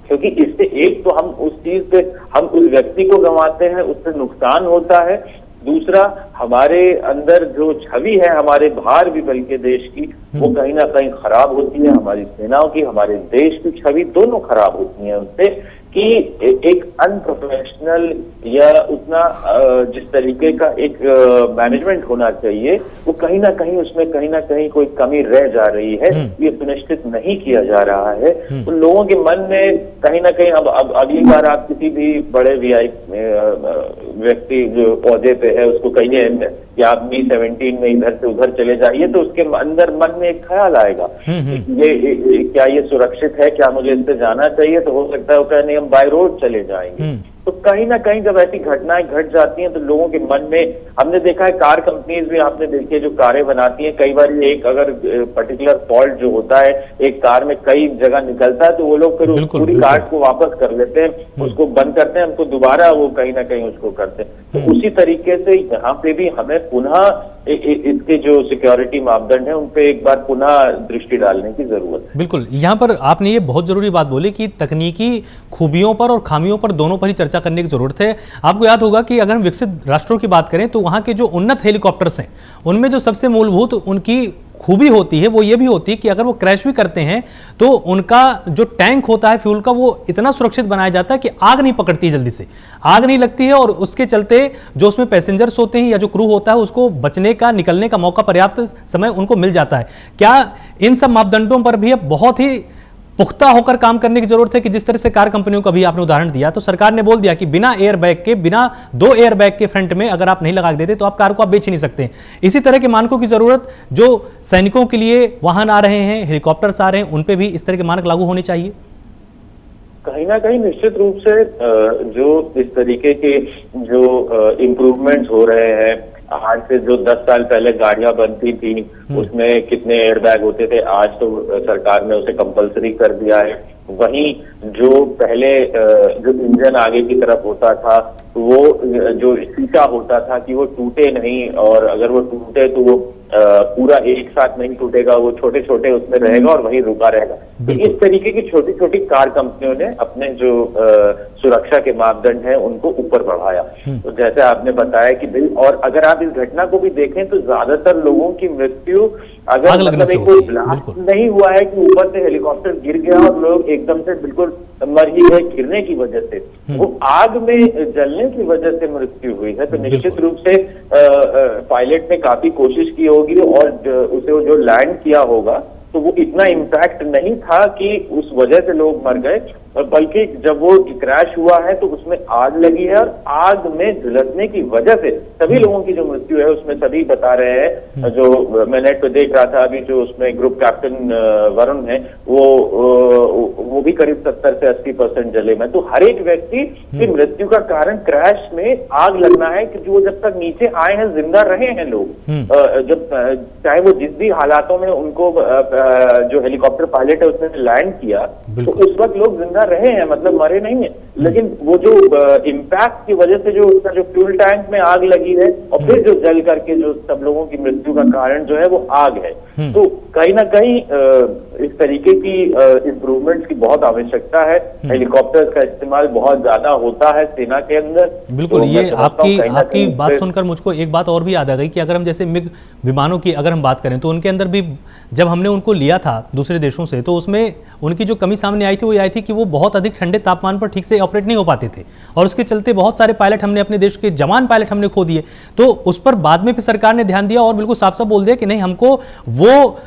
क्योंकि इससे एक तो हम उस चीज पे हम उस व्यक्ति को गंवाते हैं, उससे नुकसान होता है, दूसरा हमारे अंदर जो छवि है हमारे बाहर भी बल्कि देश की, वो कहीं ना कहीं खराब होती है। हमारी सेनाओं की, हमारे देश की छवि दोनों खराब होती है उससे, कि एक अनप्रोफेशनल या उतना जिस तरीके का एक मैनेजमेंट होना चाहिए वो कहीं ना कहीं उसमें कहीं ना कहीं कोई कमी रह जा रही है, ये सुनिश्चित नहीं किया जा रहा है। तो लोगों के मन में कहीं ना कहीं अब अगली बार आप किसी भी बड़े व्यक्ति जो पौधे पे है उसको कहिए कि आप B-17 में इधर से उधर चले जाइए, तो उसके अंदर मन में एक ख्याल आएगा ये क्या ये सुरक्षित है, क्या मुझे इससे जाना चाहिए? तो हो सकता है वो कहने हम बाय रोड चले जाएंगे। तो कहीं ना कहीं जब ऐसी घटनाएं घट जाती हैं तो लोगों के मन में, हमने देखा है कार कंपनीज भी आपने देखी है जो कारें बनाती हैं, कई बार एक अगर पर्टिकुलर फॉल्ट जो होता है एक कार में कई जगह निकलता है तो वो लोग फिर पूरी कार को वापस कर लेते हैं, उसको बंद करते हैं, हमको दोबारा वो कहीं ना कहीं उसको करते हैं। तो उसी तरीके से यहाँ पे भी हमें पुनः इसके जो सिक्योरिटी मापदंड है उन पे एक बार पुनः दृष्टि डालने की जरूरत है। बिल्कुल, यहाँ पर आपने ये बहुत जरूरी बात बोली कि तकनीकी खूबियों पर और खामियों पर दोनों पर ही चर्चा करने की जरूरत है। आपको याद होगा कि अगर हम विकसित राष्ट्रों की बात करें तो वहां के जो उन्नत हेलीकॉप्टर्स हैं उनमें जो सबसे मूलभूत उनकी खूबी होती है वो ये भी होती है कि अगर वो क्रैश भी करते हैं तो उनका जो टैंक होता है फ्यूल का वो इतना सुरक्षित बनाया जाता है कि आग नहीं पकड़ती है, जल्दी से आग नहीं लगती है, और उसके चलते जो उसमें पैसेंजर्स होते हैं या जो क्रू होता है उसको बचने का, निकलने का मौका पर्याप्त समय उनको मिल जाता है। क्या इन सब मापदंडों पर भी अब बहुत ही पुख्ता होकर काम करने की जरूरत है कि जिस तरह से कार कंपनियों का भी आपने उदाहरण दिया, तो सरकार ने बोल दिया कि बिना एयरबैग के, बिना 2 एयरबैग के फ्रंट में अगर आप नहीं लगा देते तो आप कार को आप बेच ही नहीं सकते। इसी तरह के मानकों की जरूरत जो सैनिकों के लिए वाहन आ रहे हैं, हेलीकॉप्टर्स आ रहे हैं, उन पे भी इस तरह के मानक लागू होने चाहिए। कहीं ना कहीं निश्चित रूप से जो इस तरीके के जो इम्प्रूवमेंट्स हो रहे हैं, आज से जो 10 साल पहले गाड़ियां बनती थी उसमें कितने एयरबैग होते थे, आज तो सरकार ने उसे कंपलसरी कर दिया है। वहीं जो पहले जो इंजन आगे की तरफ होता था वो जो शीशा होता था कि वो टूटे नहीं, और अगर वो टूटे तो वो पूरा एक साथ नहीं टूटेगा, वो छोटे छोटे उसमें रहेगा और वहीं रुका रहेगा। तो इस तरीके की छोटी छोटी कार कंपनियों ने अपने जो सुरक्षा के मापदंड हैं उनको ऊपर बढ़ाया। तो जैसे आपने बताया कि भाई, और अगर आप इस घटना को भी देखें तो ज्यादातर लोगों की मृत्यु अगर मतलब एक कोई ब्लास्ट नहीं हुआ है कि ऊपर से हेलीकॉप्टर गिर गया और लोग एकदम से बिल्कुल मर ही गए गिरने की वजह से, वो आग में जलने की वजह से मृत्यु हुई है। तो निश्चित रूप से पायलट ने काफी कोशिश की होगी और उसे जो लैंड किया होगा तो वो इतना इम्पैक्ट नहीं था कि उस वजह से लोग मर गए, बल्कि जब वो क्रैश हुआ है तो उसमें आग लगी है और आग में झुलसने की वजह से सभी लोगों की जो मृत्यु है उसमें सभी बता रहे हैं। जो मैं नेट पे देख रहा था अभी, जो उसमें ग्रुप कैप्टन वरुण है वो भी करीब 70 से 80% जले में। तो हर एक व्यक्ति की मृत्यु का कारण क्रैश में आग लगना है, क्योंकि वो जब तक नीचे आए हैं जिंदा रहे हैं लोग, जब चाहे वो जिस भी हालातों में उनको जो हेलीकॉप्टर पायलट है उसने लैंड किया तो उस वक्त लोग जिंदा रहे हैं, मतलब मरे नहीं है। लेकिन वो जो इम्पैक्ट की वजह से जो उसका जो फ्यूल टैंक में आग लगी है और फिर जो जल करके जो सब लोगों की मृत्यु का कारण जो है वो आग है। तो कहीं ना कहीं इस तरीके की इम्प्रूवमेंट्स की बहुत आवश्यकता है। हेलीकॉप्टर्स का इस्तेमाल बहुत ज्यादा होता है सेना के अंदर। बिल्कुल, ये आपकी बात सुनकर मुझको एक बात और भी याद आ गई कि अगर हम जैसे मिग विमानों की अगर हम बात करें तो उनके अंदर भी जब हमने उनको लिया था दूसरे देशों से तो उसमें उनकी जो कमी सामने आई थी वो आई थी कि वो बहुत अधिक ठंडे तापमान पर ठीक से ऑपरेट नहीं हो पाते थे, और उसके चलते बहुत सारे पायलट हमने अपने देश के जवान पायलट हमने खो दिए। तो उस पर बाद में फिर सरकार ने ध्यान दिया और बिल्कुल साफ साफ बोल दिया कि नहीं, हमको वो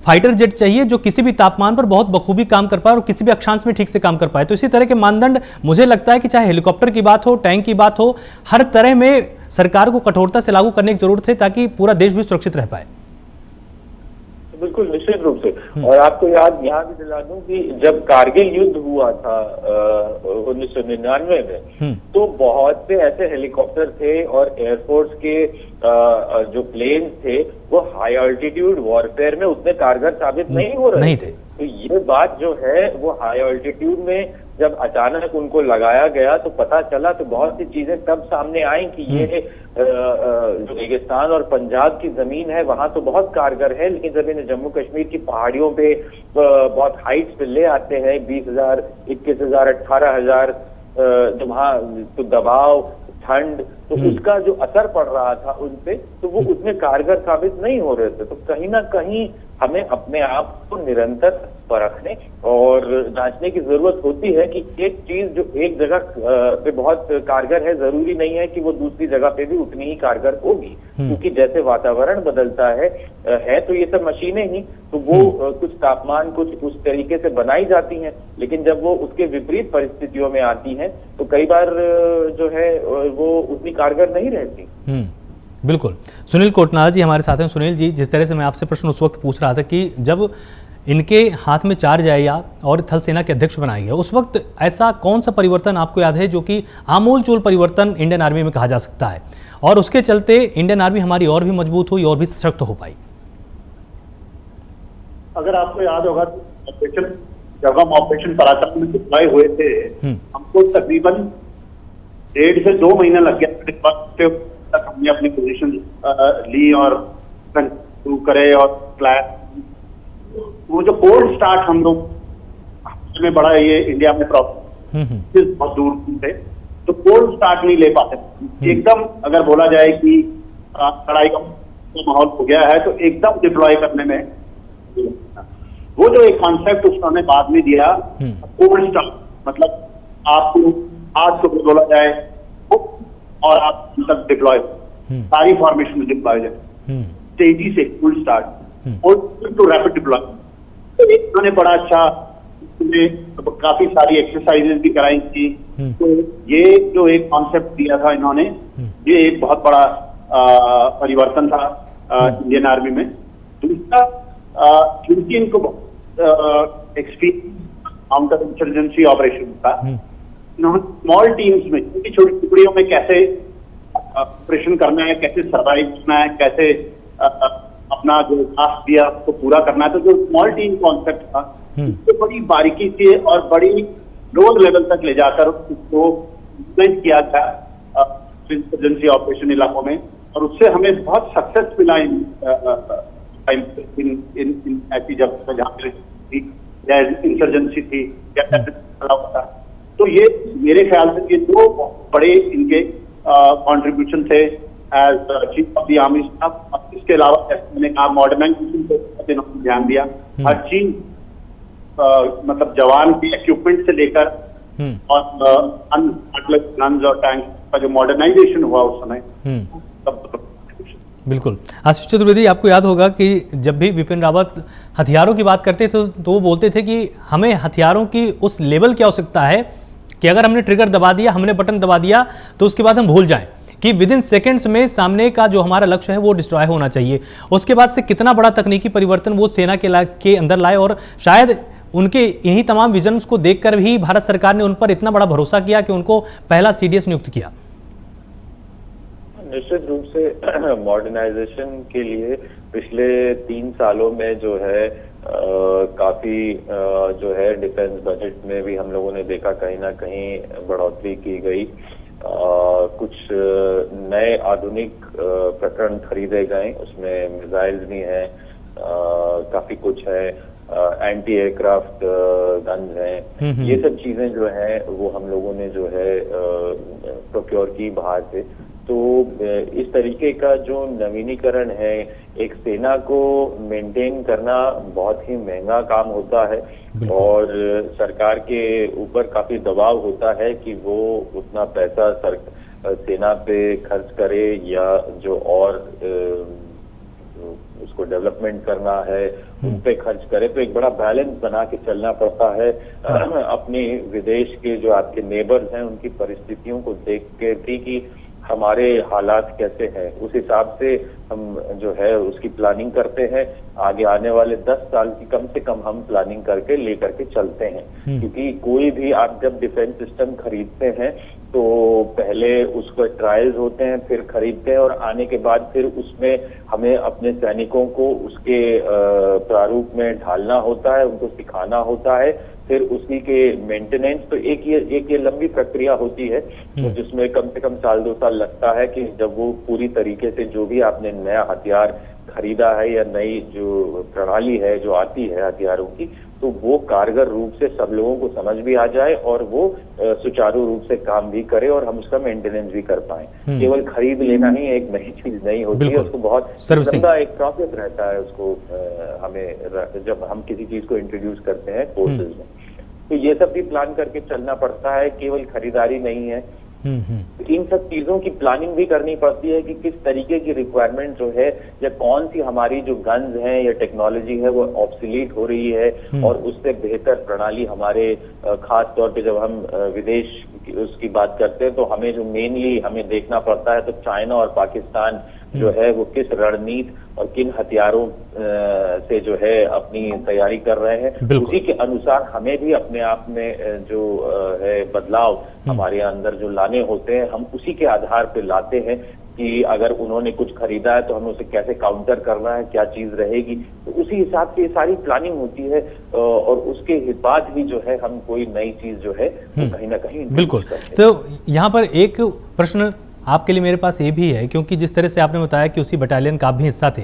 फाइटर जेट चाहिए जो किसी भी तापमान पर बहुत बखूबी काम कर पाए और किसी भी अक्षांश में ठीक से काम कर पाए। तो इसी तरह के मानदंड मुझे लगता है कि चाहे हेलीकॉप्टर की बात हो, टैंक की बात हो, हर तरह में सरकार को कठोरता से लागू करने की जरूरत है ताकि पूरा देश भी सुरक्षित रह पाए। बिल्कुल निश्चित रूप से। और आपको याद यहाँ भी दिला दूं कि जब कारगिल युद्ध हुआ था 1999 में, तो बहुत से ऐसे हेलीकॉप्टर थे और एयरफोर्स के जो प्लेन्स थे वो हाई ऑल्टीट्यूड वॉरफेयर में उतने कारगर साबित नहीं हो रहे थे। तो ये बात जो है वो हाई ऑल्टीट्यूड में जब अचानक उनको लगाया गया तो पता चला, तो बहुत सी चीजें तब सामने आई कि ये जो रेगिस्तान और पंजाब की जमीन है वहां तो बहुत कारगर है, लेकिन जब इन्हें जम्मू कश्मीर की पहाड़ियों पे बहुत हाइट्स पे ले आते हैं 20,000, 21,000, 18,000, तो वहां तो दबाव, ठंड, तो उसका जो असर पड़ रहा था उनपे तो वो उतने कारगर साबित नहीं हो रहे थे। तो कहीं ना कहीं हमें अपने आप को निरंतर परखने और जांचने की जरूरत होती है कि एक चीज जो एक जगह पे बहुत कारगर है जरूरी नहीं है कि वो दूसरी जगह पे भी उतनी ही कारगर होगी, क्योंकि जैसे वातावरण बदलता है तो ये सब मशीनें ही, तो वो कुछ तापमान कुछ उस तरीके से बनाई जाती हैं, लेकिन जब वो उसके विपरीत परिस्थितियों में आती हैं तो कई बार जो है वो उतनी कारगर नहीं रहती। बिल्कुल। सुनील कोटनाला जी हमारे साथ हैं। सुनील जी, जिस तरह से मैं आपसे प्रश्न उस वक्त पूछ रहा था कि जब इनके हाथ में चार्ज आया और थल सेना के अध्यक्ष बनाए गए, उस वक्त ऐसा कौन सा परिवर्तन आपको याद है जो कि आमूल चूल परिवर्तन इंडियन आर्मी में कहा जा सकता है और उसके चलते इंडियन आर्मी हमारी और भी मजबूत हुई और भी सशक्त हो पाई? अगर आपको याद होगा ऑपरेशन, जब हम ऑपरेशन पराक्रम में डिप्लॉय हुए थे, हमको तकरीबन 1.5 से 2 महीना लग गया तक हमने अपनी पोजीशन ली और शुरू करे। और वो जो कोल्ड स्टार्ट हम लोग में बड़ा ये इंडिया में प्रॉब्लम बहुत दूर थे, तो कोल्ड स्टार्ट नहीं ले पाते एकदम। अगर बोला जाए कि लड़ाई का माहौल हो गया है तो एकदम डिप्लॉय करने में वो जो एक कॉन्सेप्ट उन्होंने बाद में दिया कोल्ड स्टार्ट, मतलब आपको आज को बोला जाए और आप तक डिप्लॉय सारी फॉर्मेशन में डिप्लॉय जाए तेजी से फुल स्टार्ट और टू रैपिड डिप्लॉय। तो इन्होंने बड़ा अच्छा काफी सारी एक्सरसाइजेज भी कराई थी। तो ये जो एक कॉन्सेप्ट दिया था इन्होंने, ये एक बहुत बड़ा परिवर्तन था इंडियन आर्मी में। दूसरा, क्योंकि इनको एक्सपीरियंस काउंटर इंसर्जेंसी ऑपरेशन का, इन्होंने स्मॉल टीम्स में, छोटी छोटी टुकड़ियों में कैसे ऑपरेशन करना है, कैसे सर्वाइव करना है, कैसे अपना जो टास्क दिया उसको पूरा करना है। तो जो स्मॉल टीम कॉन्सेप्ट था उसको बड़ी बारीकी से और बड़ी ग्राउंड लेवल तक ले जाकर उसको इम्प्लीमेंट किया गया इंसर्जेंसी ऑपरेशन इलाकों में, और उससे हमें बहुत सक्सेस मिला इन ऐसी जगह जहाँ पे इंसर्जेंसी थी या था। तो ये मेरे ख्याल से ये दो बड़े इनके कंट्रीब्यूशन थे as chief of the army staff. इसके अलावा जैसे मैंने कहा मॉडर्नाइजेशन पे इन्होंने ध्यान दिया, हर चीज मतलब जवान की इक्विपमेंट से लेकर और गन्स और टैंक का जो मॉडर्नाइजेशन हुआ उस समय। बिल्कुल। आशीष चतुर्वेदी, आपको याद होगा कि जब भी बिपिन रावत हथियारों की बात करते थे तो वो बोलते थे कि हमें हथियारों की उस लेवल की आवश्यकता है कि अगर हमने ट्रिगर दबा दिया, हमने बटन दबा दिया, तो उसके बाद हम भूल जाएं कि विद इन सेकेंड्स में सामने का जो हमारा लक्ष्य है वो डिस्ट्रॉय होना चाहिए। उसके बाद से कितना बड़ा तकनीकी परिवर्तन वो सेना के अंदर लाए, और शायद उनके इन्हीं तमाम विजन्स को देखकर भी भारत सरकार ने उन पर इतना बड़ा भरोसा किया कि उनको पहला सीडीएस नियुक्त किया। निश्चित रूप से मॉडर्नाइजेशन के लिए पिछले 3 सालों में जो है काफी जो है डिफेंस बजट में भी हम लोगों ने देखा कहीं ना कहीं बढ़ोतरी की गई। कुछ नए आधुनिक प्रकरण खरीदे गए, उसमें मिसाइल्स भी हैं, काफी कुछ है, एंटी एयरक्राफ्ट गन्स हैं। ये सब चीजें जो है वो हम लोगों ने जो है प्रोक्योर की बाहर से। तो इस तरीके का जो नवीनीकरण है, एक सेना को मेंटेन करना बहुत ही महंगा काम होता है और सरकार के ऊपर काफी दबाव होता है कि वो उतना पैसा सेना पे खर्च करे या जो और उसको डेवलपमेंट करना है उन पे खर्च करे। तो एक बड़ा बैलेंस बना के चलना पड़ता है। अपने विदेश के जो आपके नेबर्स हैं उनकी परिस्थितियों को देख के भी कि हमारे हालात कैसे हैं, उस हिसाब से हम जो है उसकी प्लानिंग करते हैं। आगे आने वाले 10 साल की कम से कम हम प्लानिंग करके लेकर के चलते हैं, क्योंकि कोई भी आप जब डिफेंस सिस्टम खरीदते हैं तो पहले उसको ट्रायल्स होते हैं, फिर खरीदते हैं और आने के बाद फिर उसमें हमें अपने सैनिकों को उसके प्रारूप में ढालना होता है, उनको सिखाना होता है, फिर उसी के मेंटेनेंस। तो एक ये लंबी प्रक्रिया होती है जिसमें कम से कम 1-2 साल लगता है कि जब वो पूरी तरीके से जो भी आपने नया हथियार खरीदा है या नई जो प्रणाली है जो आती है हथियारों की, तो वो कारगर रूप से सब लोगों को समझ भी आ जाए और वो सुचारू रूप से काम भी करे और हम उसका मेंटेनेंस भी कर पाए। केवल खरीद लेना ही एक नई चीज नहीं होती है, उसको बहुत लंबा एक प्रोसेस रहता है। उसको हमें जब हम किसी चीज को इंट्रोड्यूस करते हैं कोर्सेज में, तो ये सब भी प्लान करके चलना पड़ता है, केवल खरीदारी नहीं है। इन सब चीजों की प्लानिंग भी करनी पड़ती है कि किस तरीके की रिक्वायरमेंट जो है या कौन सी हमारी जो गन्स हैं या टेक्नोलॉजी है वो ऑब्सोलीट हो रही है और उससे बेहतर प्रणाली हमारे खास तौर पे जब हम विदेश उसकी बात करते हैं तो हमें जो मेनली हमें देखना पड़ता है तो चाइना और पाकिस्तान जो है वो किस रणनीति और किन हथियारों से जो है अपनी तैयारी कर रहे हैं, उसी के अनुसार हमें भी अपने आप में जो है बदलाव हमारे अंदर जो लाने होते हैं हम उसी के आधार पर लाते हैं कि अगर उन्होंने कुछ खरीदा है तो हमें उसे कैसे काउंटर करना है, क्या चीज रहेगी। तो उसी हिसाब से ये सारी प्लानिंग होती है और उसके बाद भी जो है हम कोई नई चीज जो है कहीं ना कहीं। बिल्कुल। तो यहाँ पर एक प्रश्न आपके लिए मेरे पास ये भी है, क्योंकि जिस तरह से आपने बताया कि उसी बटालियन का आप भी हिस्सा थे,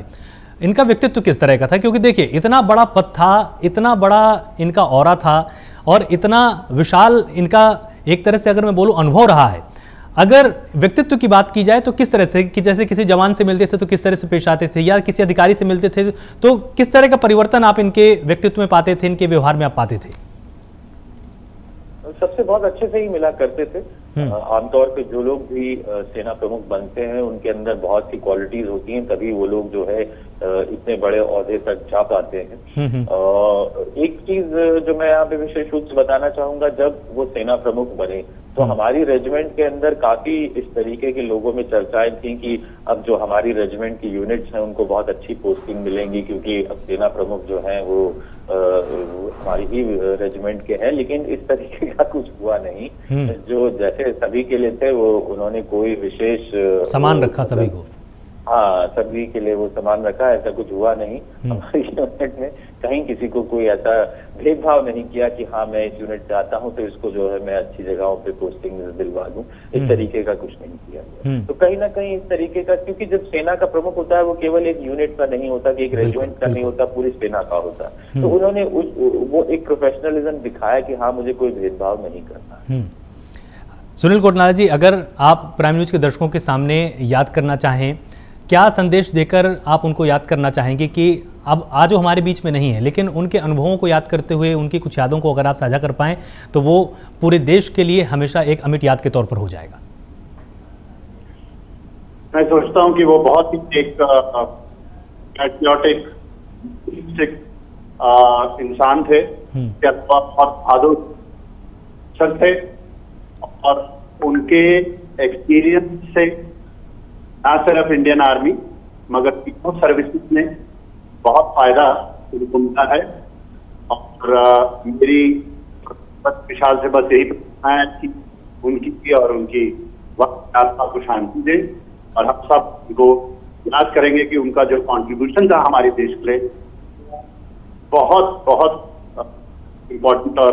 इनका व्यक्तित्व किस तरह का था? क्योंकि देखिए इतना बड़ा पद था, इतना बड़ा इनका ऑरा था और इतना विशाल इनका एक तरह से अगर मैं बोलूं अनुभव रहा है। अगर व्यक्तित्व की बात की जाए तो किस तरह से, कि जैसे किसी जवान से मिलते थे तो किस तरह से पेश आते थे या किसी अधिकारी से मिलते थे तो किस तरह का परिवर्तन आप इनके व्यक्तित्व में पाते थे, इनके व्यवहार में आप पाते थे? सबसे बहुत अच्छे से ही मिला करते थे। आमतौर पे जो लोग भी सेना प्रमुख बनते हैं उनके अंदर बहुत सी क्वालिटीज होती हैं, तभी वो लोग जो है इतने बड़े ओहदे तक जा पाते हैं। एक चीज जो मैं यहाँ पे विशेष रूप से बताना चाहूंगा, जब वो सेना प्रमुख बने तो हमारी रेजिमेंट के अंदर काफी इस तरीके के लोगों में चर्चाएं थी कि अब जो हमारी रेजिमेंट की यूनिट्स हैं उनको बहुत अच्छी पोस्टिंग मिलेंगी, क्योंकि अब सेना प्रमुख जो हैं वो हमारी ही रेजिमेंट के हैं, लेकिन इस तरीके का कुछ हुआ नहीं। जो जैसे सभी के लिए थे वो उन्होंने कोई विशेष सामान रखा सभी को। हाँ, सभी के लिए वो सामान रखा, ऐसा कुछ हुआ नहीं। हमारी यूनिट में कहीं किसी को कोई ऐसा भेदभाव नहीं किया कि हाँ मैं इस यूनिट से आता हूँ तो इसको जो है मैं अच्छी जगहों पे पोस्टिंग दिलवा दूं, इस तरीके का कुछ नहीं किया गया। तो कहीं ना कहीं इस तरीके का, क्योंकि जब सेना का प्रमुख होता है वो केवल एक यूनिट का नहीं होता कि एक रेजिमेंट का नहीं होता, पूरी सेना का होता है। तो उन्होंने वो एक प्रोफेशनलिज्म दिखाया कि हाँ मुझे कोई भेदभाव नहीं करना। सुनील कोटनाला जी, अगर आप प्राइम न्यूज के दर्शकों के सामने याद करना चाहें, क्या संदेश देकर आप उनको याद करना चाहेंगे कि अब आज वो हमारे बीच में नहीं है, लेकिन उनके अनुभवों को याद करते हुए उनकी कुछ यादों को अगर आप साझा कर पाएं तो वो पूरे देश के लिए हमेशा एक अमिट याद के तौर पर हो जाएगा? मैं सोचता हूं कि वो बहुत ही एक पैट्रियोटिक इंसान थे, बहुत बहादुर थे और उनके एक्सपीरियंस से ना सिर्फ इंडियन आर्मी मगर तीनों सर्विसेज में बहुत फायदा उनको मिला है। और मेरी विशाल से बस यही प्रार्थना है कि उनकी और उनकी वक्त आत्मा को शांति दे, और हम सब उनको याद करेंगे कि उनका जो कंट्रीब्यूशन था हमारे देश के लिए बहुत बहुत इम्पोर्टेंट। और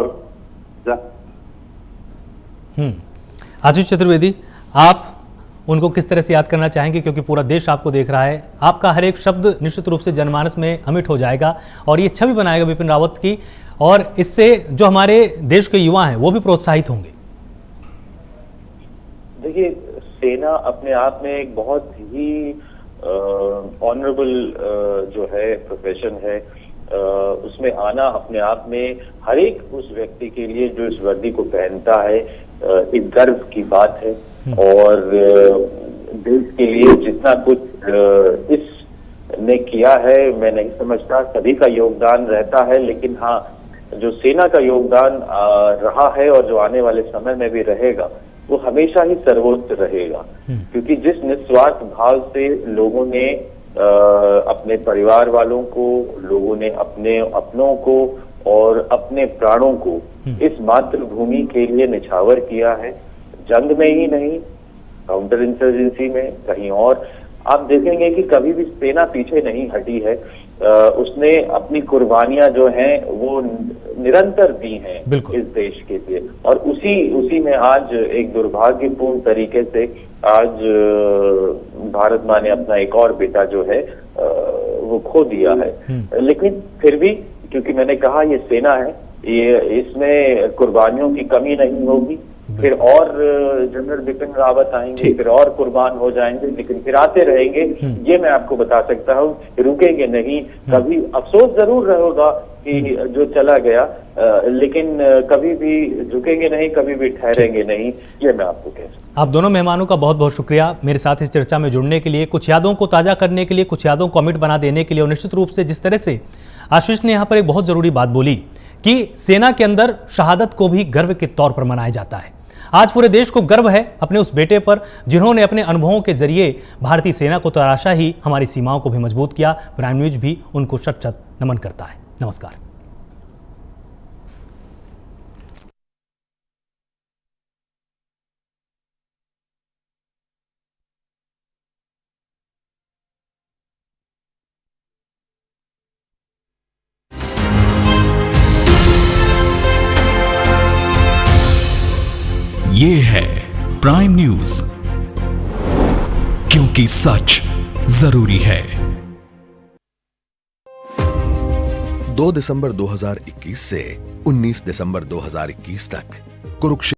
आशीष चतुर्वेदी, आप उनको किस तरह से याद करना चाहेंगे, क्योंकि पूरा देश आपको देख रहा है, आपका हर एक शब्द निश्चित रूप से जनमानस में अमिट हो जाएगा और ये छवि बनाएगा बिपिन रावत की, और इससे जो हमारे देश के युवा हैं वो भी प्रोत्साहित होंगे। देखिए, सेना अपने आप में एक बहुत ही ऑनरेबल जो है प्रोफेशन है। उसमें आना अपने आप में हर एक उस व्यक्ति के लिए जो इस वर्दी को पहनता है एक गर्व की बात है। और देश के लिए जितना कुछ इसने किया है मैं नहीं समझता, सभी का योगदान रहता है, लेकिन हाँ जो सेना का योगदान रहा है और जो आने वाले समय में भी रहेगा वो हमेशा ही सर्वोच्च रहेगा। क्योंकि जिस निस्वार्थ भाव से लोगों ने अपने परिवार वालों को, लोगों ने अपने अपनों को और अपने प्राणों को इस मातृभूमि के लिए निछावर किया है, जंग में ही नहीं, काउंटर इंसर्जेंसी में, कहीं और, आप देखेंगे कि कभी भी सेना पीछे नहीं हटी है। उसने अपनी कुर्बानियां जो हैं वो निरंतर दी हैं इस देश के लिए, और उसी में आज एक दुर्भाग्यपूर्ण तरीके से आज भारत माँ ने अपना एक और बेटा जो है वो खो दिया है। लेकिन फिर भी, क्योंकि मैंने कहा ये सेना है, ये इसमें कुर्बानियों की कमी नहीं होगी। फिर और जनरल बिपिन रावत आएंगे, फिर और कुर्बान हो जाएंगे, लेकिन फिर आते रहेंगे, ये मैं आपको बता सकता हूँ, रुकेंगे नहीं। कभी अफसोस जरूर रहेगा कि जो चला गया, लेकिन कभी भी झुकेंगे नहीं, कभी भी ठहरेंगे नहीं, ये मैं आपको कह सकता हूँ। आप दोनों मेहमानों का बहुत बहुत शुक्रिया मेरे साथ इस चर्चा में जुड़ने के लिए, कुछ यादों को ताज़ा करने के लिए, कुछ यादों को अमिट बना देने के लिए। और निश्चित रूप से जिस तरह से आशीष ने यहाँ पर एक बहुत ज़रूरी बात बोली कि सेना के अंदर शहादत को भी गर्व के तौर पर मनाया जाता है। आज पूरे देश को गर्व है अपने उस बेटे पर जिन्होंने अपने अनुभवों के जरिए भारतीय सेना को तराशा ही हमारी सीमाओं को भी मजबूत किया। प्राइम न्यूज भी उनको शत शत नमन करता है। नमस्कार। ये है प्राइम न्यूज, क्योंकि सच जरूरी है। 2 दिसंबर 2021 से 19 दिसंबर 2021 तक कुरुक्षेत्र